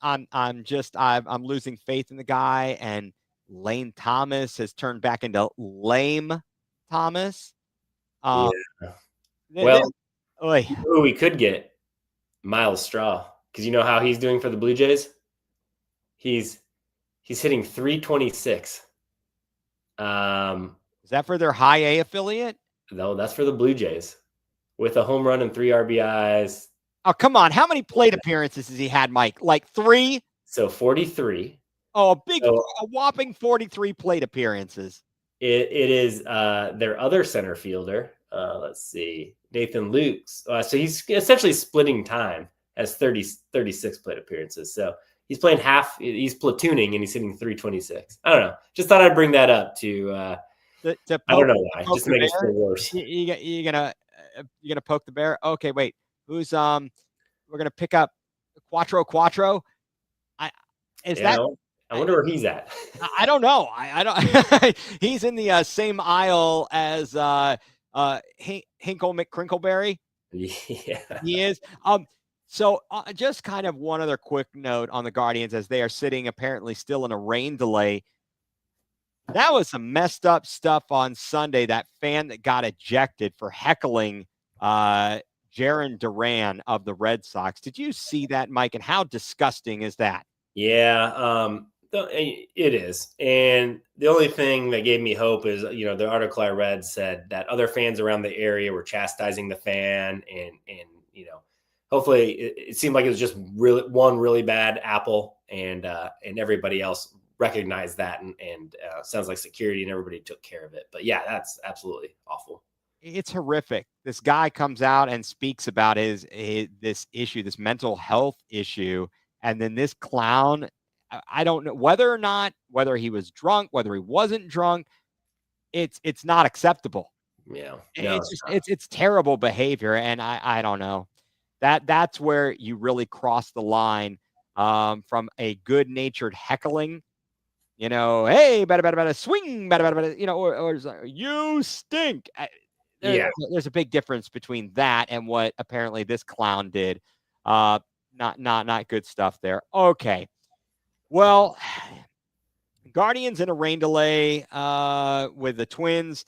losing faith in the guy, and Lane Thomas has turned back into Lame Thomas. Well, who we could get? Miles Straw, because you know how he's doing for the Blue Jays. He's hitting 326. Is that for their high A affiliate? No, that's for the Blue Jays, with a home run and 3 RBIs. Oh, come on! How many plate appearances has he had, Mike? Like 3? So 43. Oh, a whopping 43 plate appearances. It is their other center fielder. Let's see, Nathan Lukes. So he's essentially splitting time, has 36 plate appearances. So he's playing half. He's platooning, and he's hitting 326. I don't know. Just thought I'd bring that up to I don't know why. Just to make it feel worse. You're gonna poke the bear. Okay, wait. Who's we're gonna pick up Quattro. I wonder where he's at. I don't know. I don't. He's in the same aisle as Hinkle McCrinkleberry. Yeah, he is. So just kind of one other quick note on the Guardians as they are sitting apparently still in a rain delay. That was some messed up stuff on Sunday. That fan that got ejected for heckling Jarren Duran of the Red Sox. Did you see that, Mike? And how disgusting is that? Yeah, it is. And the only thing that gave me hope is, the article I read said that other fans around the area were chastising the fan, and hopefully it seemed like it was just one really bad apple, and everybody else recognized that, and sounds like security and everybody took care of it. But yeah, that's absolutely awful. It's horrific. This guy comes out and speaks about this issue, this mental health issue, and then this clown, I don't know whether he was drunk, whether he wasn't drunk. It's not acceptable. Yeah, it's terrible behavior, and I don't know. That's where you really cross the line from a good-natured heckling. Hey, better swing, better, or you stink. Yeah. There's a big difference between that and what apparently this clown did. Not good stuff there. Okay. Well, Guardians in a rain delay with the Twins.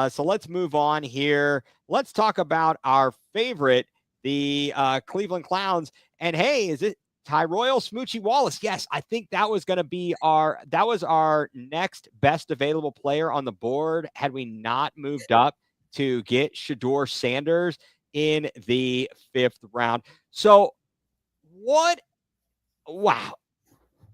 So let's move on here. Let's talk about our favorite, the Cleveland Clowns. And hey, is it Tyroyle Smoochie Wallace? Yes, I think that was going to be our next best available player on the board had we not moved up to get Shedeur Sanders in the 5th round. So what? Wow.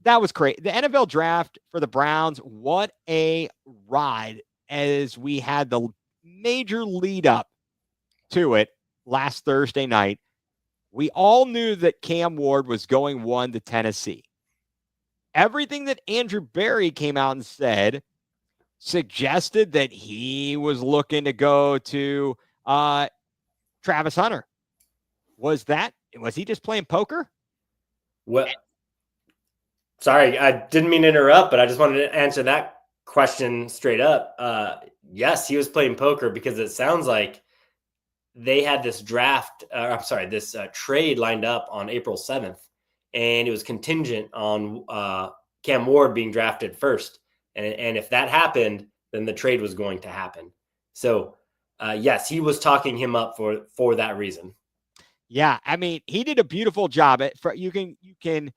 That was great. The NFL draft for the Browns, what a ride as we had the major lead up to it last Thursday night. We all knew that Cam Ward was going 1 to Tennessee. Everything that Andrew Berry came out and said suggested that he was looking to go to Travis Hunter. Was he just playing poker? Well, sorry, I didn't mean to interrupt, but I just wanted to answer that question straight up. Yes, he was playing poker because it sounds like they had this trade lined up on April 7th, and it was contingent on Cam Ward being drafted first. And if that happened, then the trade was going to happen. So, yes, he was talking him up for that reason. Yeah, I mean, he did a beautiful job. You can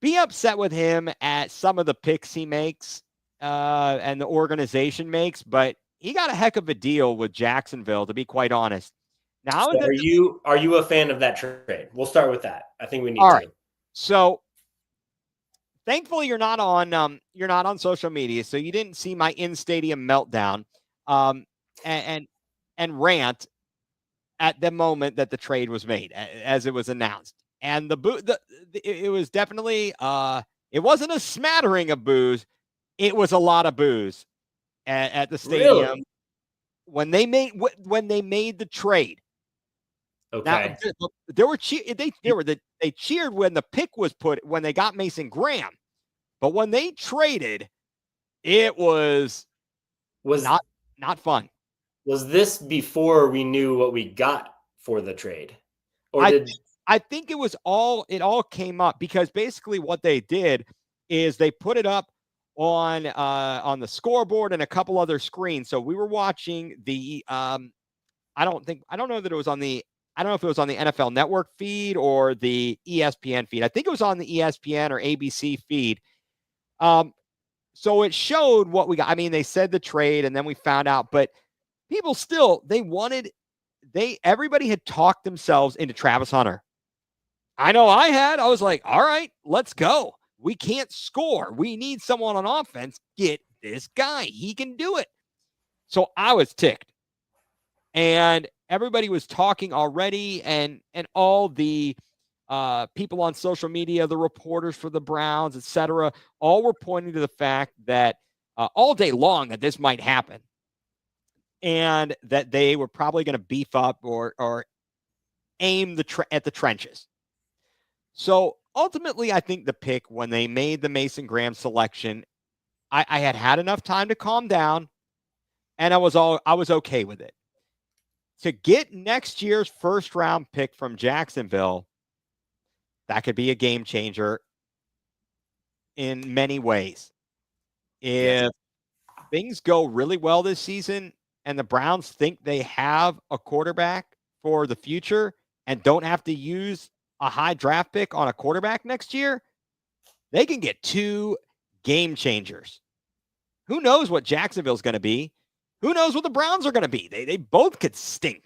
be upset with him at some of the picks he makes and the organization makes, but he got a heck of a deal with Jacksonville, to be quite honest. Now, so are you a fan of that trade? We'll start with that. I think we need all to. Right. So, thankfully, you're not on social media, so you didn't see my in-stadium meltdown and rant at the moment that the trade was made, as it was announced. And it was definitely it wasn't a smattering of boos, it was a lot of boos at the stadium. Really? when they made the trade. Okay. Now, they cheered when the pick was when they got Mason Graham, but when they traded, it was not fun. Was this before we knew what we got for the trade? Or I think it all came up because basically what they did is they put it up on the scoreboard and a couple other screens. So we were watching the I don't know if it was on the NFL Network feed or the ESPN feed. I think it was on the ESPN or ABC feed. So it showed what we got. I mean, they said the trade and then we found out, but people still, everybody had talked themselves into Travis Hunter. I know I was like, all right, let's go. We can't score. We need someone on offense. Get this guy. He can do it. So I was ticked. And everybody was talking already. And all the people on social media, the reporters for the Browns, etc., all were pointing to the fact that all day long that this might happen. And that they were probably going to beef up or aim at the trenches. So ultimately, I think the pick when they made the Mason Graham selection, I had enough time to calm down, and I was okay with it. To get next year's first round pick from Jacksonville, that could be a game changer in many ways. If things go really well this season and the Browns think they have a quarterback for the future and don't have to use a high draft pick on a quarterback next year, they can get 2 game changers. Who knows what Jacksonville's going to be? Who knows what the Browns are going to be? They both could stink.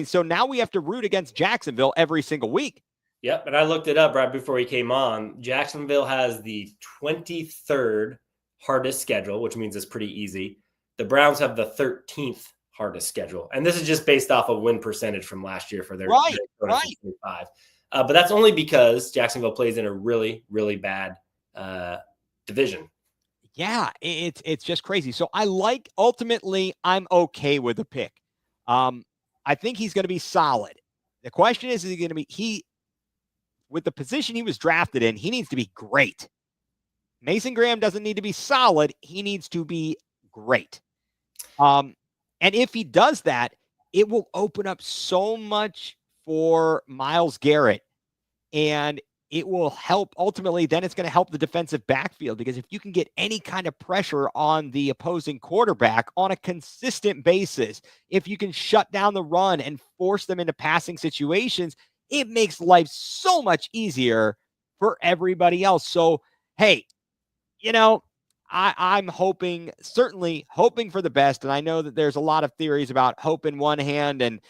So now we have to root against Jacksonville every single week. Yep, and I looked it up right before he came on. Jacksonville has the 23rd hardest schedule, which means it's pretty easy. The Browns have the 13th hardest schedule, and this is just based off of win percentage from last year for their right. 25. But that's only because Jacksonville plays in a really, really bad division. Yeah, it's just crazy. So ultimately, I'm okay with the pick. I think he's going to be solid. The question is he going to be, with the position he was drafted in, he needs to be great. Mason Graham doesn't need to be solid. He needs to be great. And if he does that, it will open up so much for Myles Garrett, and it will help ultimately. Then it's going to help the defensive backfield, because if you can get any kind of pressure on the opposing quarterback on a consistent basis, if you can shut down the run and force them into passing situations, it makes life so much easier for everybody else. So, hey, I'm certainly hoping for the best. And I know that there's a lot of theories about hope in one hand and,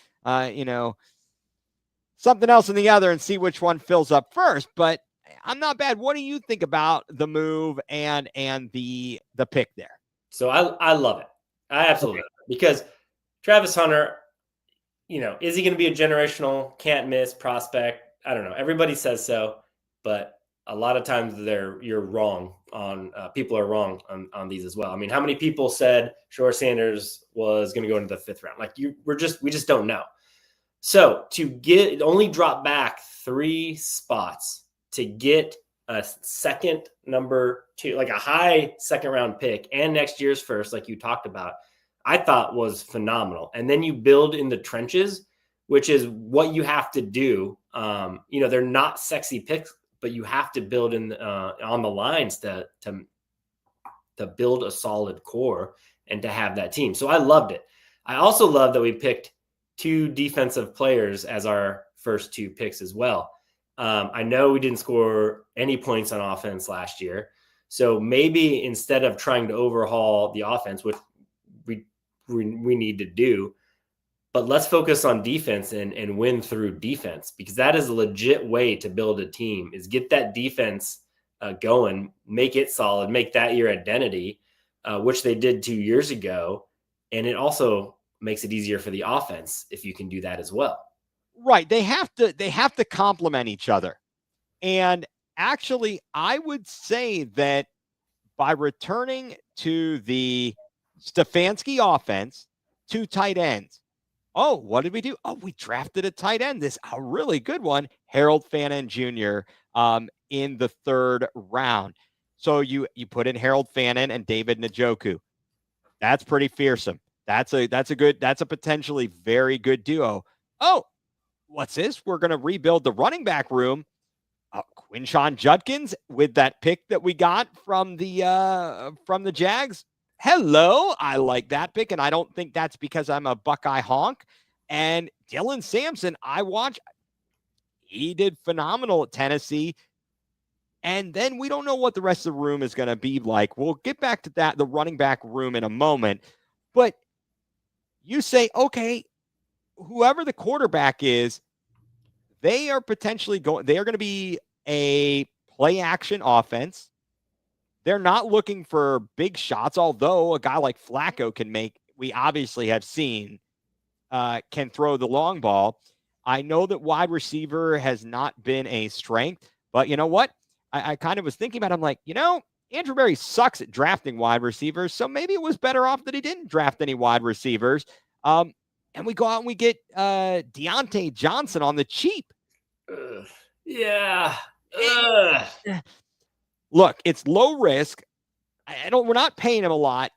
something else in the other, and see which one fills up first. But I'm not bad. What do you think about the move and the pick there? So I love it. I absolutely love it, because Travis Hunter, is he going to be a generational can't miss prospect? I don't know. Everybody says so, but a lot of times you're wrong on people are wrong on these as well. I mean, how many people said Shore Sanders was going to go into the 5th round? Like we just don't know. So to only drop back 3 spots to get a second number 2, like a high 2nd round pick, and next year's first, like you talked about, I thought was phenomenal. And then you build in the trenches, which is what you have to do. They're not sexy picks, but you have to build in on the lines to build a solid core and to have that team. So I loved it. I also love that we picked 2 defensive players as our first 2 picks as well. I know we didn't score any points on offense last year. So maybe instead of trying to overhaul the offense, which we need to do, but let's focus on defense and win through defense, because that is a legit way to build a team, is get that defense going, make it solid, make that your identity, which they did 2 years ago. And it also makes it easier for the offense if you can do that as well. Right. They have to complement each other. And actually, I would say that by returning to the Stefanski offense, 2 tight ends. Oh, what did we do? Oh, we drafted a tight end. A really good one, Harold Fannin Jr. In the 3rd round. So you put in Harold Fannin and David Njoku. That's pretty fearsome. That's a potentially very good duo. Oh, what's this? We're going to rebuild the running back room. Quinshon Judkins with that pick that we got from the Jags. Hello, I like that pick, and I don't think that's because I'm a Buckeye honk. And Dylan Sampson, he did phenomenal at Tennessee. And then we don't know what the rest of the room is going to be like. We'll get back to the running back room in a moment. But you say, okay, whoever the quarterback is, they are going to be a play action offense. They're not looking for big shots, although a guy like Flacco we obviously have seen, can throw the long ball. I know that wide receiver has not been a strength, but you know what? I kind of was thinking about it. I'm like, Andrew Berry sucks at drafting wide receivers, so maybe it was better off that he didn't draft any wide receivers. And we go out and we get Deontay Johnson on the cheap. Yeah. Look, it's low risk. We're not paying him a lot.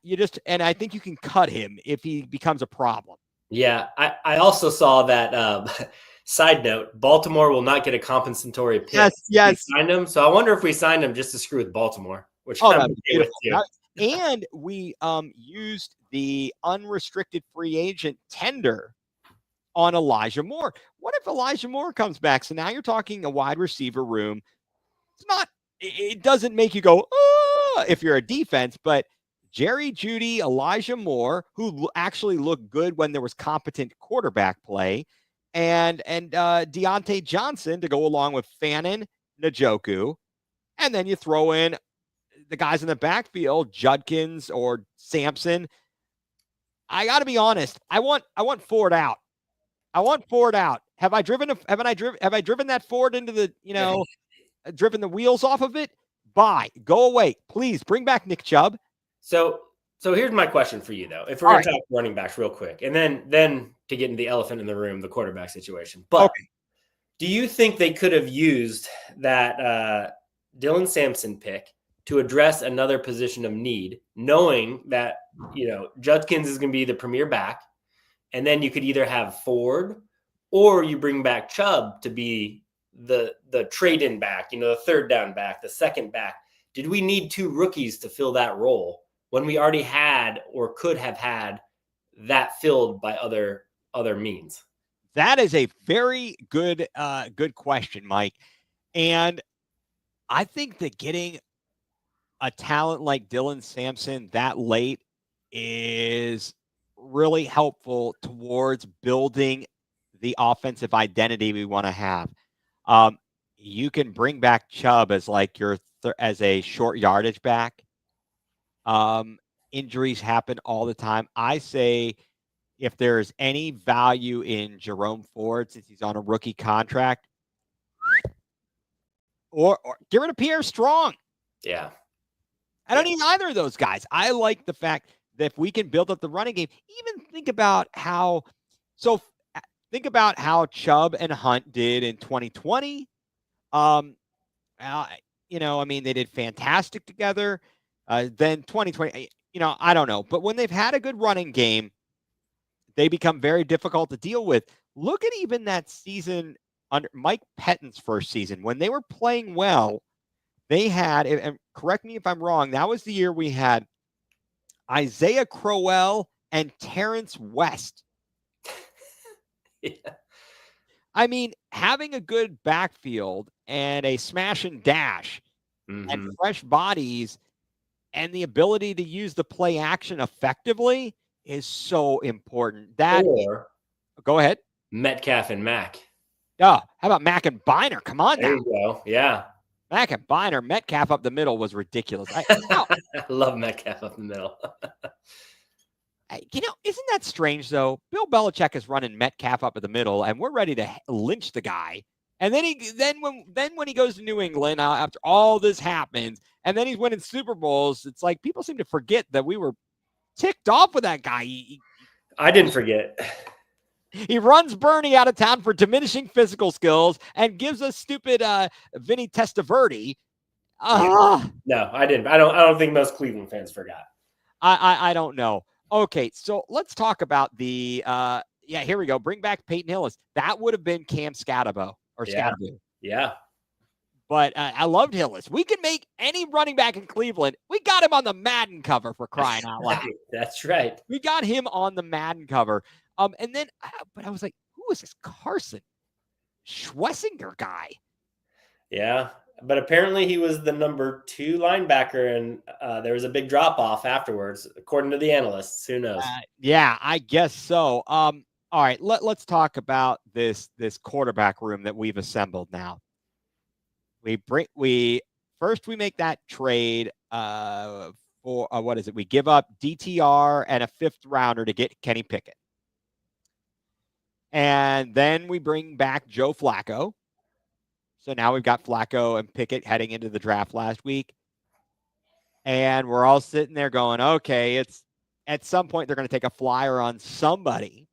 And I think you can cut him if he becomes a problem. Yeah. I also saw that side note, Baltimore will not get a compensatory pick. Yes. We signed him. So I wonder if we signed him just to screw with Baltimore, which that'd be beautiful. And we used the unrestricted free agent tender on Elijah Moore. What if Elijah Moore comes back? So now you're talking a wide receiver room. It doesn't make you go, if you're a defense, but Jerry Jeudy, Elijah Moore, who actually looked good when there was competent quarterback play, and Deontay Johnson to go along with Fannin, Njoku, and then you throw in the guys in the backfield, Judkins or Sampson. I got to be honest. I want Ford out. Have I driven that Ford into the, driven the wheels off of it? Bye. Go away. Please bring back Nick Chubb. So here's my question for you, though. If we're going to talk running backs real quick, and then to get into the elephant in the room, the quarterback situation. But do you think they could have used that Dylan Sampson pick to address another position of need, knowing that, Judkins is going to be the premier back. And then you could either have Ford or you bring back Chubb to be the trade-in back, the third down back, the second back. Did we need 2 rookies to fill that role when we already had or could have had that filled by other means? That is a very good question, Mike. And I think that getting a talent like Dylan Sampson that late is really helpful towards building the offensive identity we want to have. You can bring back Chubb as like as a short yardage back. Injuries happen all the time. I say if there's any value in Jerome Ford, since he's on a rookie contract, or get rid of Pierre Strong. Yeah. I don't need either of those guys. I like the fact that if we can build up the running game, even think about how Chubb and Hunt did in 2020. They did fantastic together. Then 2020, I don't know. But when they've had a good running game, they become very difficult to deal with. Look at even that season under Mike Pettine's first season when they were playing well. They had, and correct me if I'm wrong, that was the year we had Isaiah Crowell and Terrence West. Yeah. I mean, having a good backfield and a smash and dash and fresh bodies and the ability to use the play action effectively is so important. Go ahead. Metcalf and Mack. Oh, how about Mack and Biner? Come on now. There you go. Yeah. Mack and Biner, Metcalf up the middle was ridiculous. I love Metcalf up the middle. Isn't that strange though? Bill Belichick is running Metcalf up at the middle, and we're ready to lynch the guy. And then when he goes to New England after all this happens, and then he's winning Super Bowls, it's like people seem to forget that we were ticked off with that guy. I didn't forget. He runs Bernie out of town for diminishing physical skills and gives us stupid Vinny Testaverde. No, I didn't. I don't think most Cleveland fans forgot. I don't know. Okay, so let's talk about the here we go. Bring back Peyton Hillis. That would have been Cam Scatabo or Scatabo. Yeah. But I loved Hillis. We can make any running back in Cleveland. We got him on the Madden cover, for crying out loud. That's right. We got him on the Madden cover. And then, but I was like, who is this Carson Schwessinger guy? Yeah, but apparently he was the number 2 linebacker, and there was a big drop off afterwards, according to the analysts. Who knows? Yeah, I guess so. All right, let's talk about this quarterback room that we've assembled now. We make that trade for what is it? We give up DTR and a 5th rounder to get Kenny Pickett. And then we bring back Joe Flacco. So now we've got Flacco and Pickett heading into the draft last week. And we're all sitting there going, okay, it's at some point they're going to take a flyer on somebody.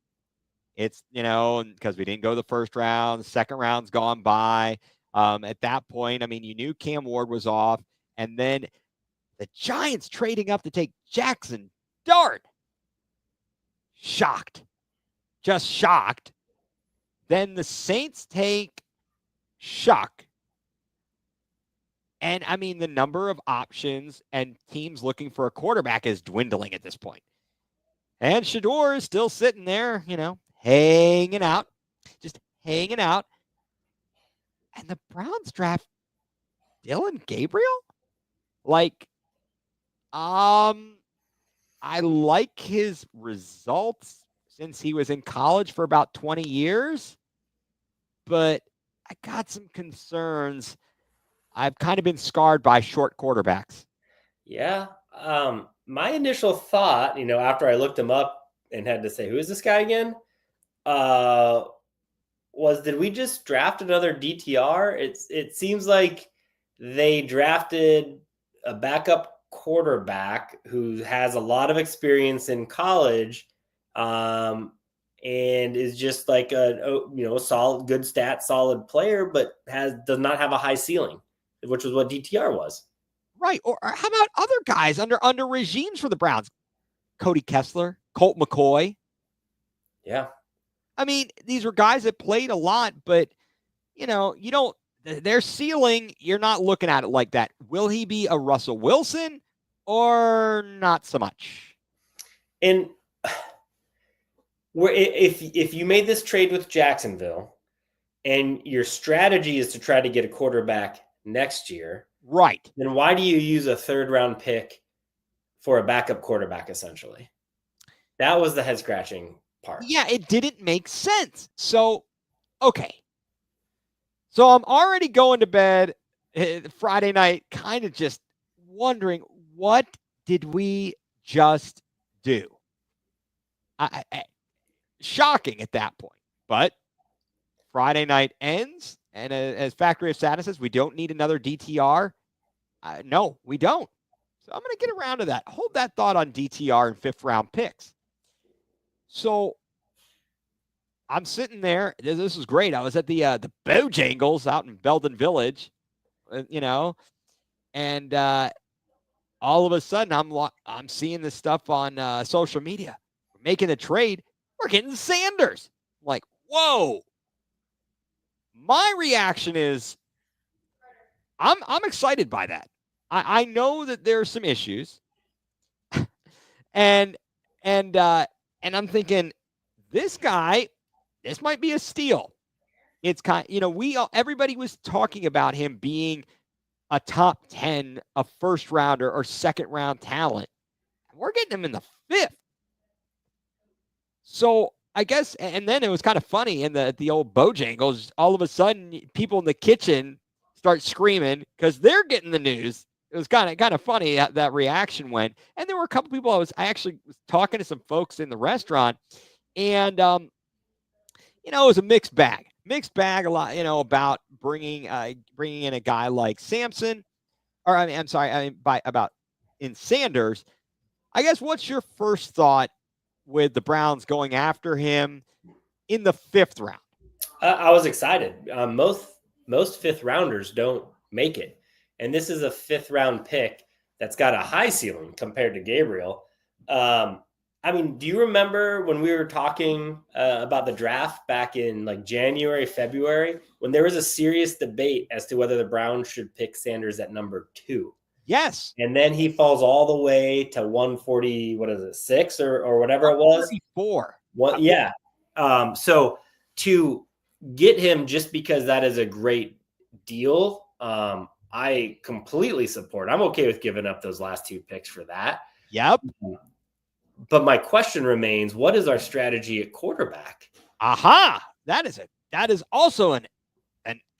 It's, because we didn't go the first round, the second round's gone by. At that point, I mean, you knew Cam Ward was off. And then the Giants trading up to take Jackson Dart. Shocked. Just shocked. Then the Saints take Shuck. And I mean, the number of options and teams looking for a quarterback is dwindling at this point. And Shador is still sitting there, hanging out, just hanging out. And the Browns draft Dylan Gabriel? I like his results since he was in college for about 20 years, but I got some concerns. I've kind of been scarred by short quarterbacks. Yeah. My initial thought, after I looked him up and had to say, who is this guy again? Was, did we just draft another DTR? It seems like they drafted a backup quarterback who has a lot of experience in college, and is just like a solid, good stat, solid player, but does not have a high ceiling, which was what DTR was. Right. Or how about other guys under regimes for the Browns? Cody Kessler, Colt McCoy. Yeah. I mean, these were guys that played a lot, but you don't their ceiling, you're not looking at it like that. Will he be a Russell Wilson or not so much? And if you made this trade with Jacksonville and your strategy is to try to get a quarterback next year, right, then why do you use a 3rd-round pick for a backup quarterback, essentially? That was the head-scratching part. Yeah, it didn't make sense. So, okay. So I'm already going to bed Friday night, kind of just wondering, what did we just do? Shocking at that point. But Friday night ends, and as Factory of Sadness says, we don't need another DTR. No, we don't. So I'm going to get around to that. Hold that thought on DTR and 5th-round picks. So I'm sitting there. This was great. I was at the Bojangles out in Belden Village, and all of a sudden I'm seeing this stuff on social media. We're making a trade. We're getting Sanders. I'm like, whoa. My reaction is I'm excited by that. I know that there are some issues, and I'm thinking this might be a steal. It's everybody was talking about him being a top 10, a 1st-rounder or 2nd-round talent. We're getting him in the 5th. So I guess, and then it was kind of funny in the old Bojangles. All of a sudden, people in the kitchen start screaming because they're getting the news. It was kind of funny that reaction went. And there were a couple people I actually was talking to some folks in the restaurant, and it was a mixed bag. Mixed bag a lot, about bringing in a guy like Samson, or about in Sanders. I guess, what's your first thought with the Browns going after him in the 5th round? I was excited. Most 5th-rounders don't make it, and this is a 5th-round pick that's got a high ceiling compared to Gabriel. Do you remember when we were talking about the draft back in like January, February, when there was a serious debate as to whether the Browns should pick Sanders at number 2? Yes. And then he falls all the way to 140, 6 or whatever it was? 134. Yeah. So to get him just because that is a great deal, I completely support. I'm okay with giving up those last 2 picks for that. Yep. But my question remains, what is our strategy at quarterback? Aha. That is also an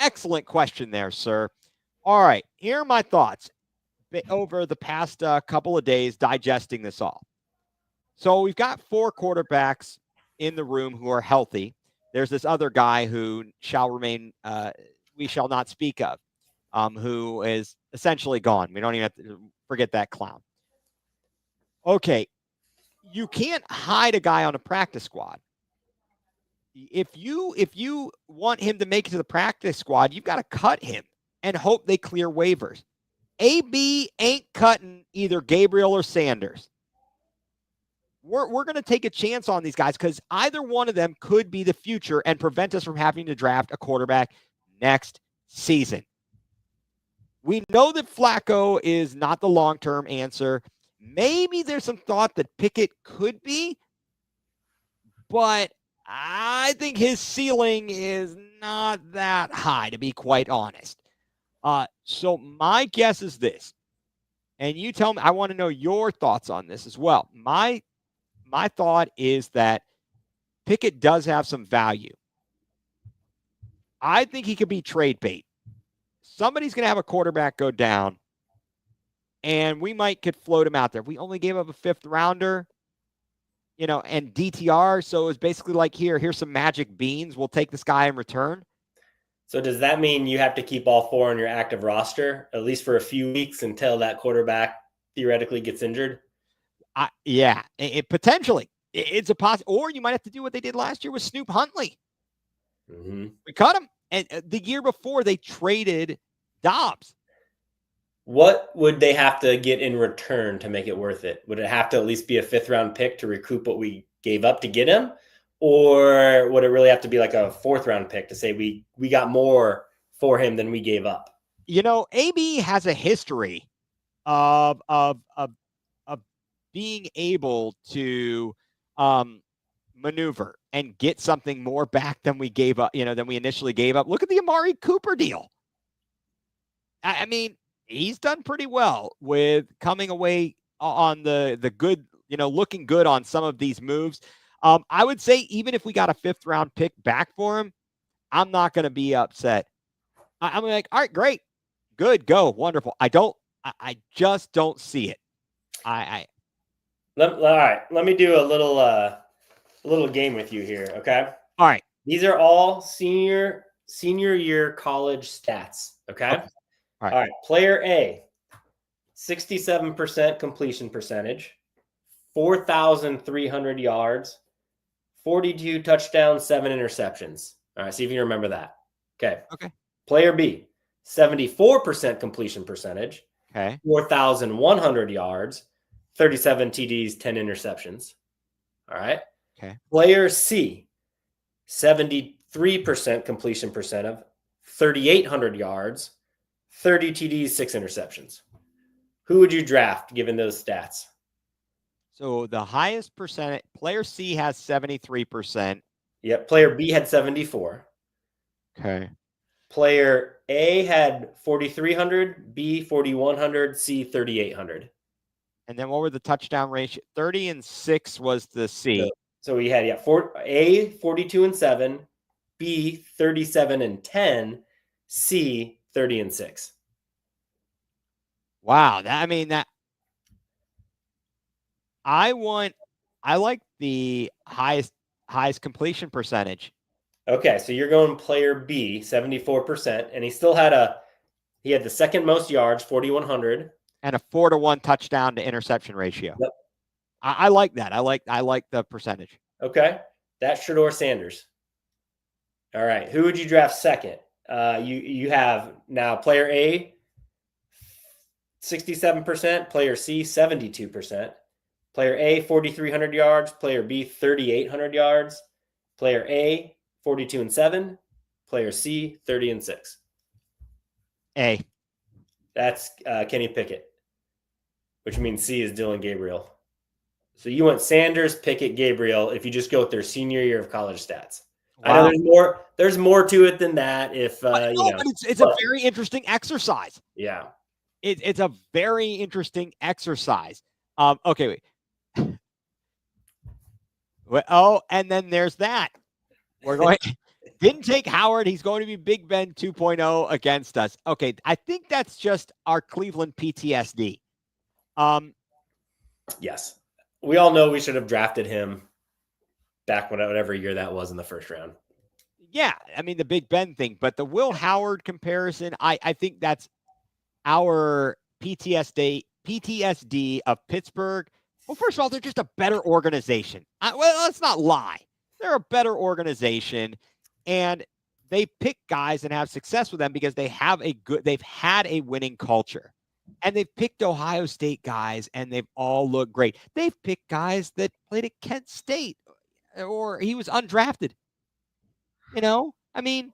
excellent question there, sir. All right. Here are my thoughts over the past couple of days digesting this all. So we've got 4 quarterbacks in the room who are healthy. There's this other guy who shall remain, we shall not speak of, who is essentially gone. We don't even have to forget that clown. Okay. You can't hide a guy on a practice squad. If you want him to make it to the practice squad, you've got to cut him and hope they clear waivers. AB ain't cutting either Gabriel or Sanders. We're going to take a chance on these guys because either one of them could be the future and prevent us from having to draft a quarterback next season. We know that Flacco is not the long-term answer. Maybe there's some thought that Pickett could be, but I think his ceiling is not that high, to be quite honest. So my guess is this, and you tell me, I want to know your thoughts on this as well. My thought is that Pickett does have some value. I think he could be trade bait. Somebody's going to have a quarterback go down, and we could float him out there. If we only gave up a 5th rounder, and DTR, so it was basically like, here's some magic beans. We'll take this guy in return. So does that mean you have to keep all 4 on your active roster, at least for a few weeks until that quarterback theoretically gets injured? Yeah, potentially. It's a possibility. Or you might have to do what they did last year with Snoop Huntley. Mm-hmm. We cut him. And the year before, they traded Dobbs. What would they have to get in return to make it worth it? Would it have to at least be a 5th-round pick to recoup what we gave up to get him? Or would it really have to be like a 4th-round pick to say we got more for him than we gave up? AB has a history of being able to maneuver and get something more back than we gave up, than we initially gave up. Look at the Amari Cooper deal. I mean, he's done pretty well with coming away on the good, looking good on some of these moves. I would say even if we got a 5th-round pick back for him, I'm not going to be upset. I'm like, all right, great, good, go, wonderful. I just don't see it. All right, let me do a little game with you here, okay? All right. These are all senior year college stats, okay? All right. Player A, 67% completion percentage, 4,300 yards, 42 touchdowns, 7 interceptions. All right, see if you remember that. Okay. Player B, 74% completion percentage, 4,100 yards, 37 TDs, 10 interceptions. All right. Player C, 73% completion percentage, 3,800 yards, 30 TDs, 6 interceptions. Who would you draft given those stats? So the highest percentage, player C has 73%. Yep. Player B had 74. Okay. Player A had 4,300, B 4,100, C 3,800. And then what were the touchdown ratio? 30 and 6 was the C. So we had A 42 and 7, B 37 and 10, C 30 and 6. Wow, I like the highest completion percentage. Okay, so you're going player B, 74%, and he had the second most yards, 4,100, and a 4-to-1 touchdown to interception ratio. Yep. I like that. I like the percentage. Okay, that's Shedeur Sanders. All right, who would you draft second? You have now player A, 67%, player C, 72%. Player A, 4,300 yards, player B, 3,800 yards, player A, 42 and 7, player C, 30 and 6. A. That's Kenny Pickett, which means C is Dylan Gabriel. So you went Sanders, Pickett, Gabriel if you just go with their senior year of college stats. Wow. I know there's more to it than that. But it's a very interesting exercise. Yeah. It's a very interesting exercise. Okay, wait. And then there's that. We're going didn't take Howard. He's going to be Big Ben 2.0 against us. Okay, I think that's just our Cleveland PTSD. Yes. We all know we should have drafted him back whatever year that was in the first round. Yeah, I mean the Big Ben thing, but the Will Howard comparison, I think that's our PTSD of Pittsburgh. Well, first of all, they're just a better organization. Let's not lie. They're a better organization, and they pick guys and have success with them because they've had a winning culture. And they've picked Ohio State guys, and they've all looked great. They've picked guys that played at Kent State, or he was undrafted. I mean,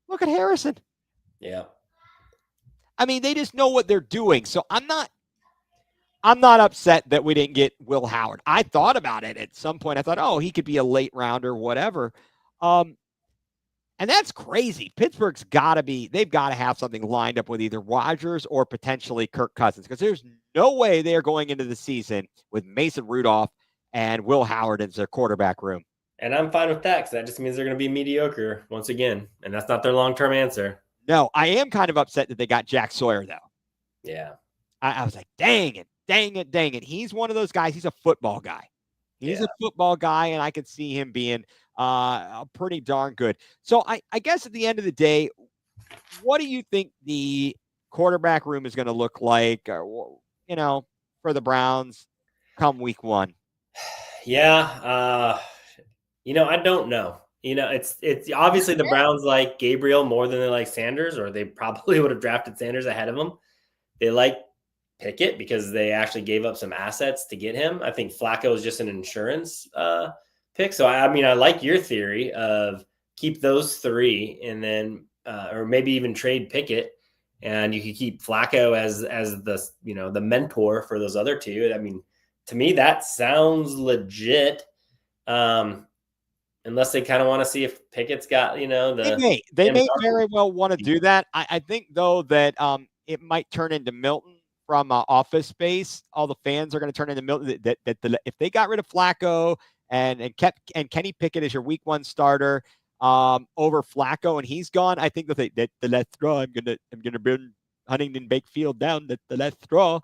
look at Harrison. Yeah. I mean, they just know what they're doing. So I'm not upset that we didn't get Will Howard. I thought about it at some point. I thought, oh, he could be a late rounder, whatever. And that's crazy. Pittsburgh's they've got to have something lined up with either Rodgers or potentially Kirk Cousins, because there's no way they're going into the season with Mason Rudolph and Will Howard as their quarterback room. And I'm fine with that, because that just means they're going to be mediocre once again. And that's not their long-term answer. No, I am kind of upset that they got Jack Sawyer, though. Yeah. I was like, dang it. He's one of those guys. He's a football guy. He's a football guy, and I could see him being pretty darn good. So I guess at the end of the day, what do you think the quarterback room is going to look like, for the Browns come week 1? Yeah. I don't know. It's obviously the Browns like Gabriel more than they like Sanders, or they probably would have drafted Sanders ahead of him. they like Pickett because they actually gave up some assets to get him. I think Flacco is just an insurance pick. So I mean, I like your theory of keep those three and then or maybe even trade Pickett, and you could keep Flacco as the the mentor for those other two. I mean, to me that sounds legit. Unless they kind of want to see if Pickett's got they may very well want to do that. I think though that it might turn into Milton from Office Space. All the fans are going to turn into Milton. If they got rid of Flacco and kept Kenny Pickett as your week 1 starter over Flacco and he's gone, I think that the last straw. I'm gonna burn Huntington Bakefield down. The last straw.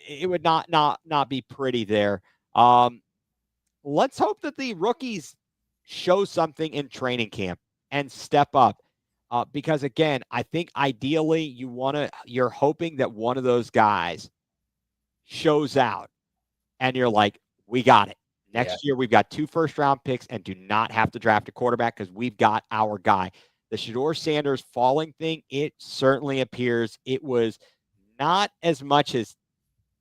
It would not be pretty there. Let's hope that the rookies show something in training camp and step up. Because again, I think ideally you're hoping that one of those guys shows out and you're like, we got it. Next year, we've got 2 first-round picks and do not have to draft a quarterback because we've got our guy. The Shedeur Sanders falling thing, it certainly appears it was not as much as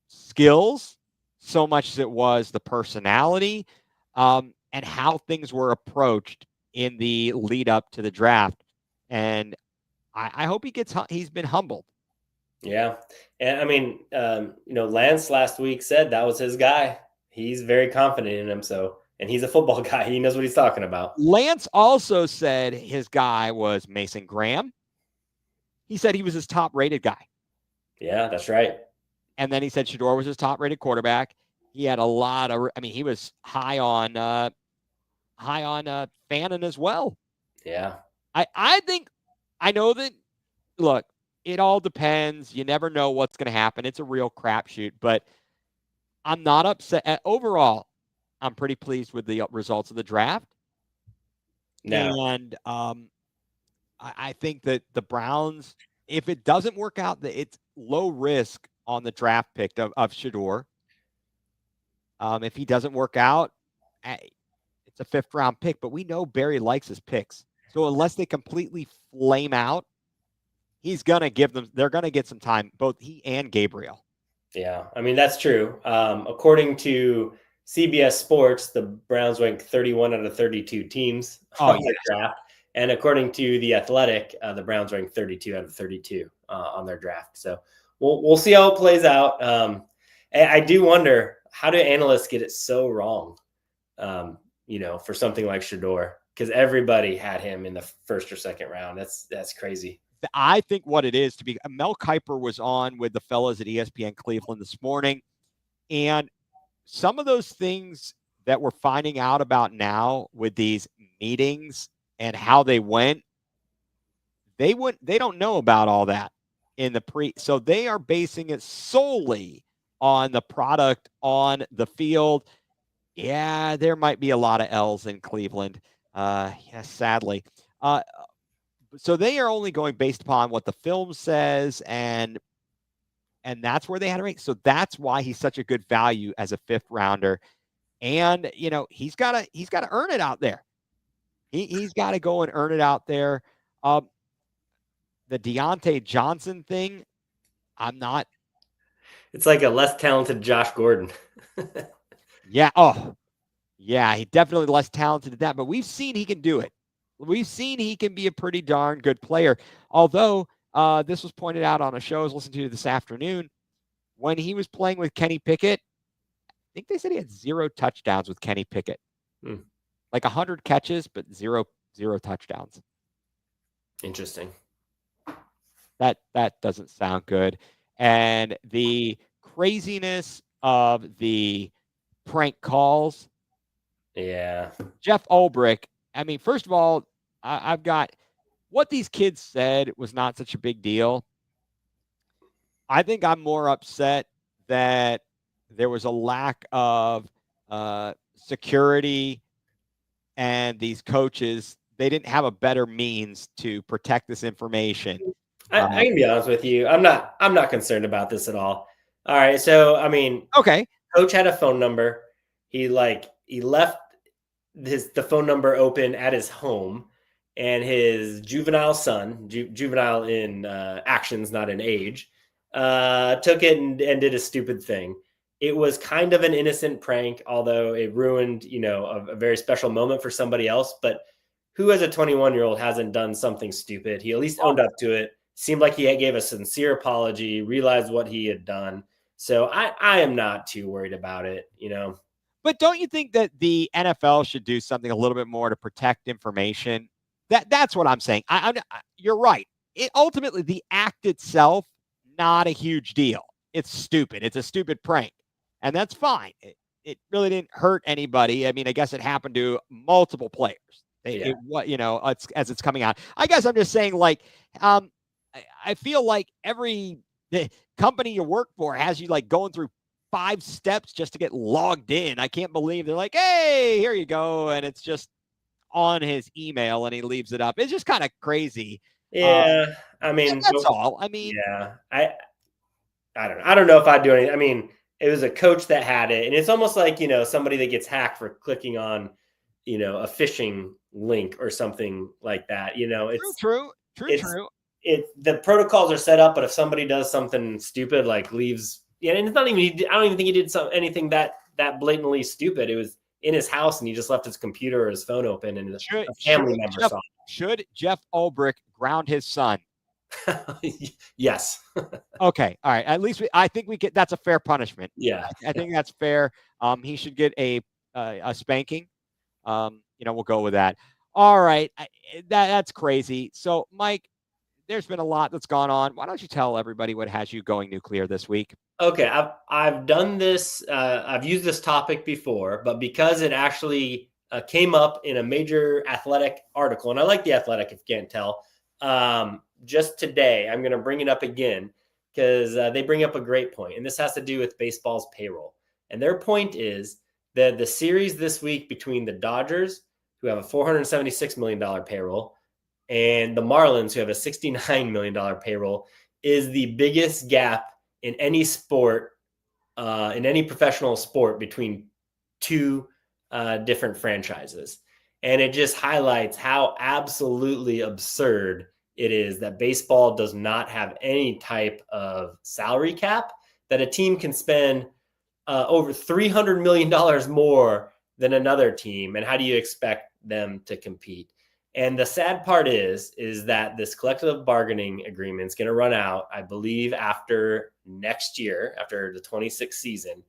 skills, so much as it was the personality and how things were approached in the lead up to the draft. And I hope he's been humbled. Yeah. And I mean, Lance last week said that was his guy. He's very confident in him. And he's a football guy. He knows what he's talking about. Lance also said his guy was Mason Graham. He said he was his top rated guy. Yeah, that's right. And then he said Shedeur was his top rated quarterback. He had a lot of, he was high on Fannin as well. Yeah. I think, I know that, look, it all depends. You never know what's going to happen. It's a real crapshoot, but I'm not upset. Overall, I'm pretty pleased with the results of the draft. No. And I think that the Browns, if it doesn't work out, it's low risk on the draft pick of Shedeur. If he doesn't work out, it's a 5th round pick, but we know Barry likes his picks. So unless they completely flame out, they're going to get some time, both he and Gabriel. Yeah, I mean, that's true. According to CBS Sports, the Browns ranked 31 out of 32 teams on their draft. And according to The Athletic, the Browns ranked 32 out of 32 on their draft. So we'll see how it plays out. I do wonder, how do analysts get it so wrong, for something like Shedeur? Because everybody had him in the 1st or 2nd round. That's crazy. I think what it is Mel Kiper was on with the fellas at ESPN Cleveland this morning. And some of those things that we're finding out about now with these meetings and how they went, they don't know about all that in the so they are basing it solely on the product on the field. Yeah, there might be a lot of L's in Cleveland. Sadly. So they are only going based upon what the film says, and that's where they had to rank. So that's why he's such a good value as a 5th rounder. And he's got to earn it out there. He's got to go and earn it out there. The Deontay Johnson thing, I'm not. It's like a less talented Josh Gordon. Yeah. Oh, yeah. He definitely less talented than that, but we've seen he can do it. We've seen he can be a pretty darn good player. Although this was pointed out on a show I was listening to this afternoon, when he was playing with Kenny Pickett, I think they said he had 0 touchdowns with Kenny Pickett. Like 100 catches, but zero touchdowns. Interesting. That doesn't sound good. And the craziness of the prank calls. Yeah. Jeff Ulbrich. I mean, first of all, I've got what these kids said was not such a big deal. I think I'm more upset that there was a lack of security and these coaches, they didn't have a better means to protect this information. I can be honest with you. I'm not concerned about this at all. All right. So, I mean, okay. Coach had a phone number. He left the phone number open at his home, and his juvenile son, juvenile in actions, not in age, took it and did a stupid thing. It was kind of an innocent prank, although it ruined, a very special moment for somebody else. But who as a 21-year-old hasn't done something stupid? He at least owned up to it. Seemed like he gave a sincere apology, realized what he had done. So I am not too worried about it. But don't you think that the NFL should do something a little bit more to protect information? That's what I'm saying. You're right. It ultimately, the act itself, not a huge deal. It's stupid. It's a stupid prank, and that's fine. It really didn't hurt anybody. I mean, I guess it happened to multiple players. As it's coming out. I guess I'm just saying, like, I feel like the company you work for has you like going through 5 steps just to get logged in. I can't believe they're like, hey, here you go. And it's just on his email and he leaves it up. It's just kind of crazy. Yeah. I mean, that's all. I mean, yeah, I don't know. I don't know if I'd do anything. I mean, it was a coach that had it. And it's almost like, somebody that gets hacked for clicking on, a phishing link or something like that. It's true. The protocols are set up, but if somebody does something stupid, like leaves, and it's not even, I don't even think he did anything that blatantly stupid. It was in his house and he just left his computer or his phone open and a family member saw it. Should Jeff Ulbrich ground his son? Yes. Okay. All right. At least I think we get, that's a fair punishment. Yeah. I think that's fair. He should get a spanking. We'll go with that. All right. That's crazy. So, Mike, there's been a lot that's gone on. Why don't you tell everybody what has you going nuclear this week? Okay, I've done this. I've used this topic before, but because it actually came up in a major athletic article, and I like the Athletic, if you can't tell. Just today, I'm going to bring it up again because they bring up a great point, and this has to do with baseball's payroll. And their point is that the series this week between the Dodgers, who have a $476 million payroll, and the Marlins, who have a $69 million payroll, is the biggest gap in any sport, in any professional sport between two different franchises. And it just highlights how absolutely absurd it is that baseball does not have any type of salary cap, that a team can spend over $300 million more than another team. And how do you expect them to compete? And the sad part is that this collective bargaining agreement is going to run out, I believe, after next year, after the 26th season.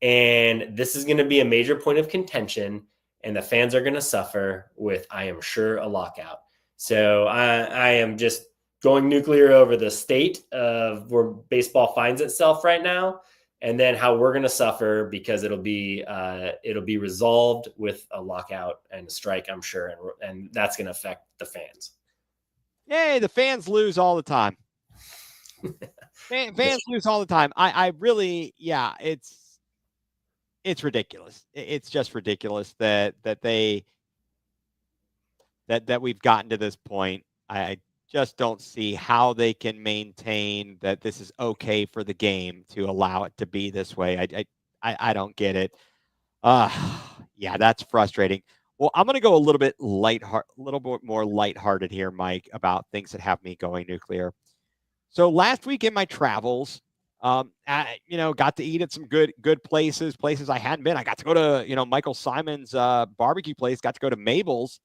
And this is going to be a major point of contention, and the fans are going to suffer with, I am sure, a lockout. So I am just going nuclear over the state of where baseball finds itself right now, and then how we're going to suffer because it'll be resolved with a lockout and a strike, I'm sure, and that's going to affect the fans. Hey, the fans lose all the time. Fans lose all the time. I really, yeah, it's ridiculous. It's just ridiculous that we've gotten to this point. I just don't see how they can maintain that this is okay for the game to allow it to be this way. I don't get it. Yeah, that's frustrating. Well, I'm going to go a little bit more lighthearted here, Mike, about things that have me going nuclear. So last week in my travels, I got to eat at some good places I hadn't been. I got to go to, Michael Simon's barbecue place, got to go to Mabel's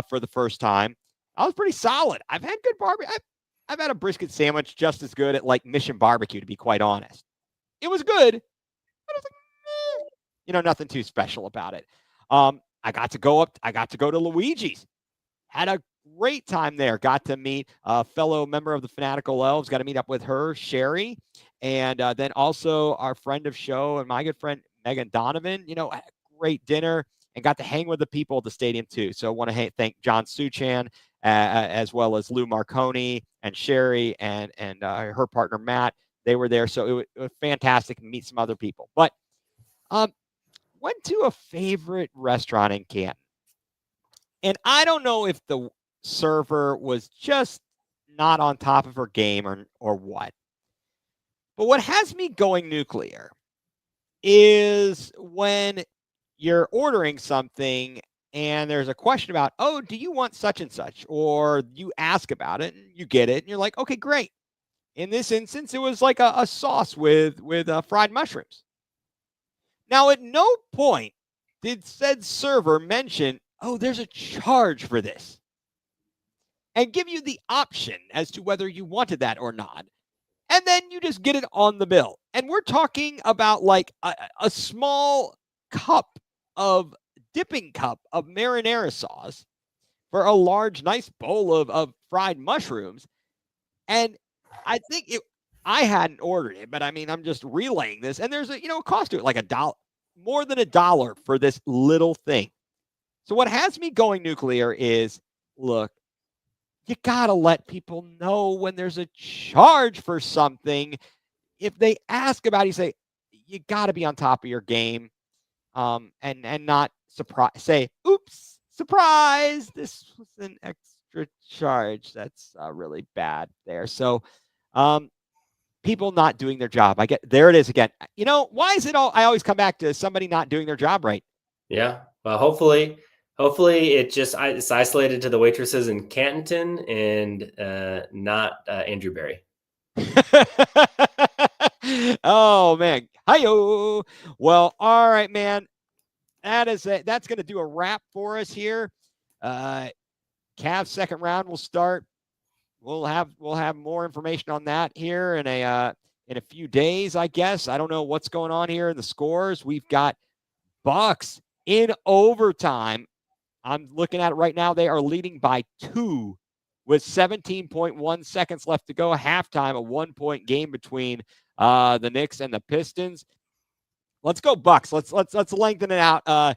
for the first time. I was pretty solid. I've had good barbecue. I've had a brisket sandwich just as good at like Mission Barbecue, to be quite honest. It was good, but it was like, nothing too special about it. I got to go to Luigi's. Had a great time there. Got to meet a fellow member of the Fanatical Elves. Got to meet up with her, Sherry, and then also our friend of show and my good friend Megan Donovan. Had a great dinner and got to hang with the people at the stadium too. So I want to thank John Suchan as well as Lou Marconi and Sherry and her partner Matt. They were there, so it was fantastic to meet some other people. But went to a favorite restaurant in Canton, and I don't know if the server was just not on top of her game or what. But what has me going nuclear is when you're ordering something and there's a question about, oh, do you want such and such? Or you ask about it and you get it and you're like, okay, great. In this instance, it was like a sauce with fried mushrooms. Now, at no point did said server mention, oh, there's a charge for this, and give you the option as to whether you wanted that or not. And then you just get it on the bill. And we're talking about like a small dipping cup of marinara sauce for a large, nice bowl of fried mushrooms. And I think I hadn't ordered it, but I mean, I'm just relaying this. And there's a cost to it, like $1, more than $1 for this little thing. So what has me going nuCLEar is, look, you got to let people know when there's a charge for something. If they ask about it, you say, you got to be on top of your game, and not say, oops, surprise, this was an extra charge. That's really bad there. So people not doing their job. There it is again. Why is it I always come back to somebody not doing their job right? Yeah. Well, hopefully it's isolated to the waitresses in Canton and not Andrew Berry. Oh man. Hi-yo. Well, all right, man. That's going to do a wrap for us here. Cavs second round will start. We'll have more information on that here in a few days, I guess. I don't know what's going on here in the scores. We've got Bucks in overtime. I'm looking at it right now. They are leading by 2 with 17.1 seconds left to go. Halftime, a 1-point game between the Knicks and the Pistons. Let's go Bucks. Let's lengthen it out.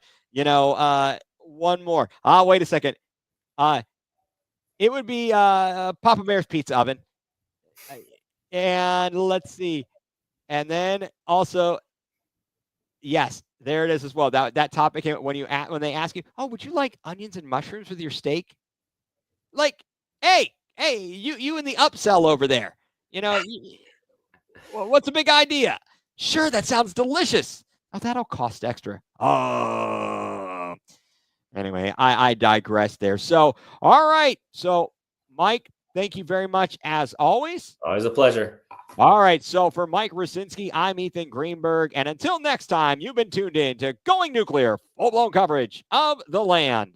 One more. Wait a second. It would be Papa Bear's Pizza Oven. And let's see. And then also, yes, there it is as well. That topic when they ask you, oh, would you like onions and mushrooms with your steak? Like, hey, you in the upsell over there. What's a big idea? Sure, that sounds delicious. Oh, that'll cost extra. Oh. Anyway, I digress there. So, all right. So, Mike, thank you very much as always. Always a pleasure. All right. So, for Mike Rasinski, I'm Ethan Greenberg. And until next time, you've been tuned in to Going nuCLEar, full-blown coverage of the land.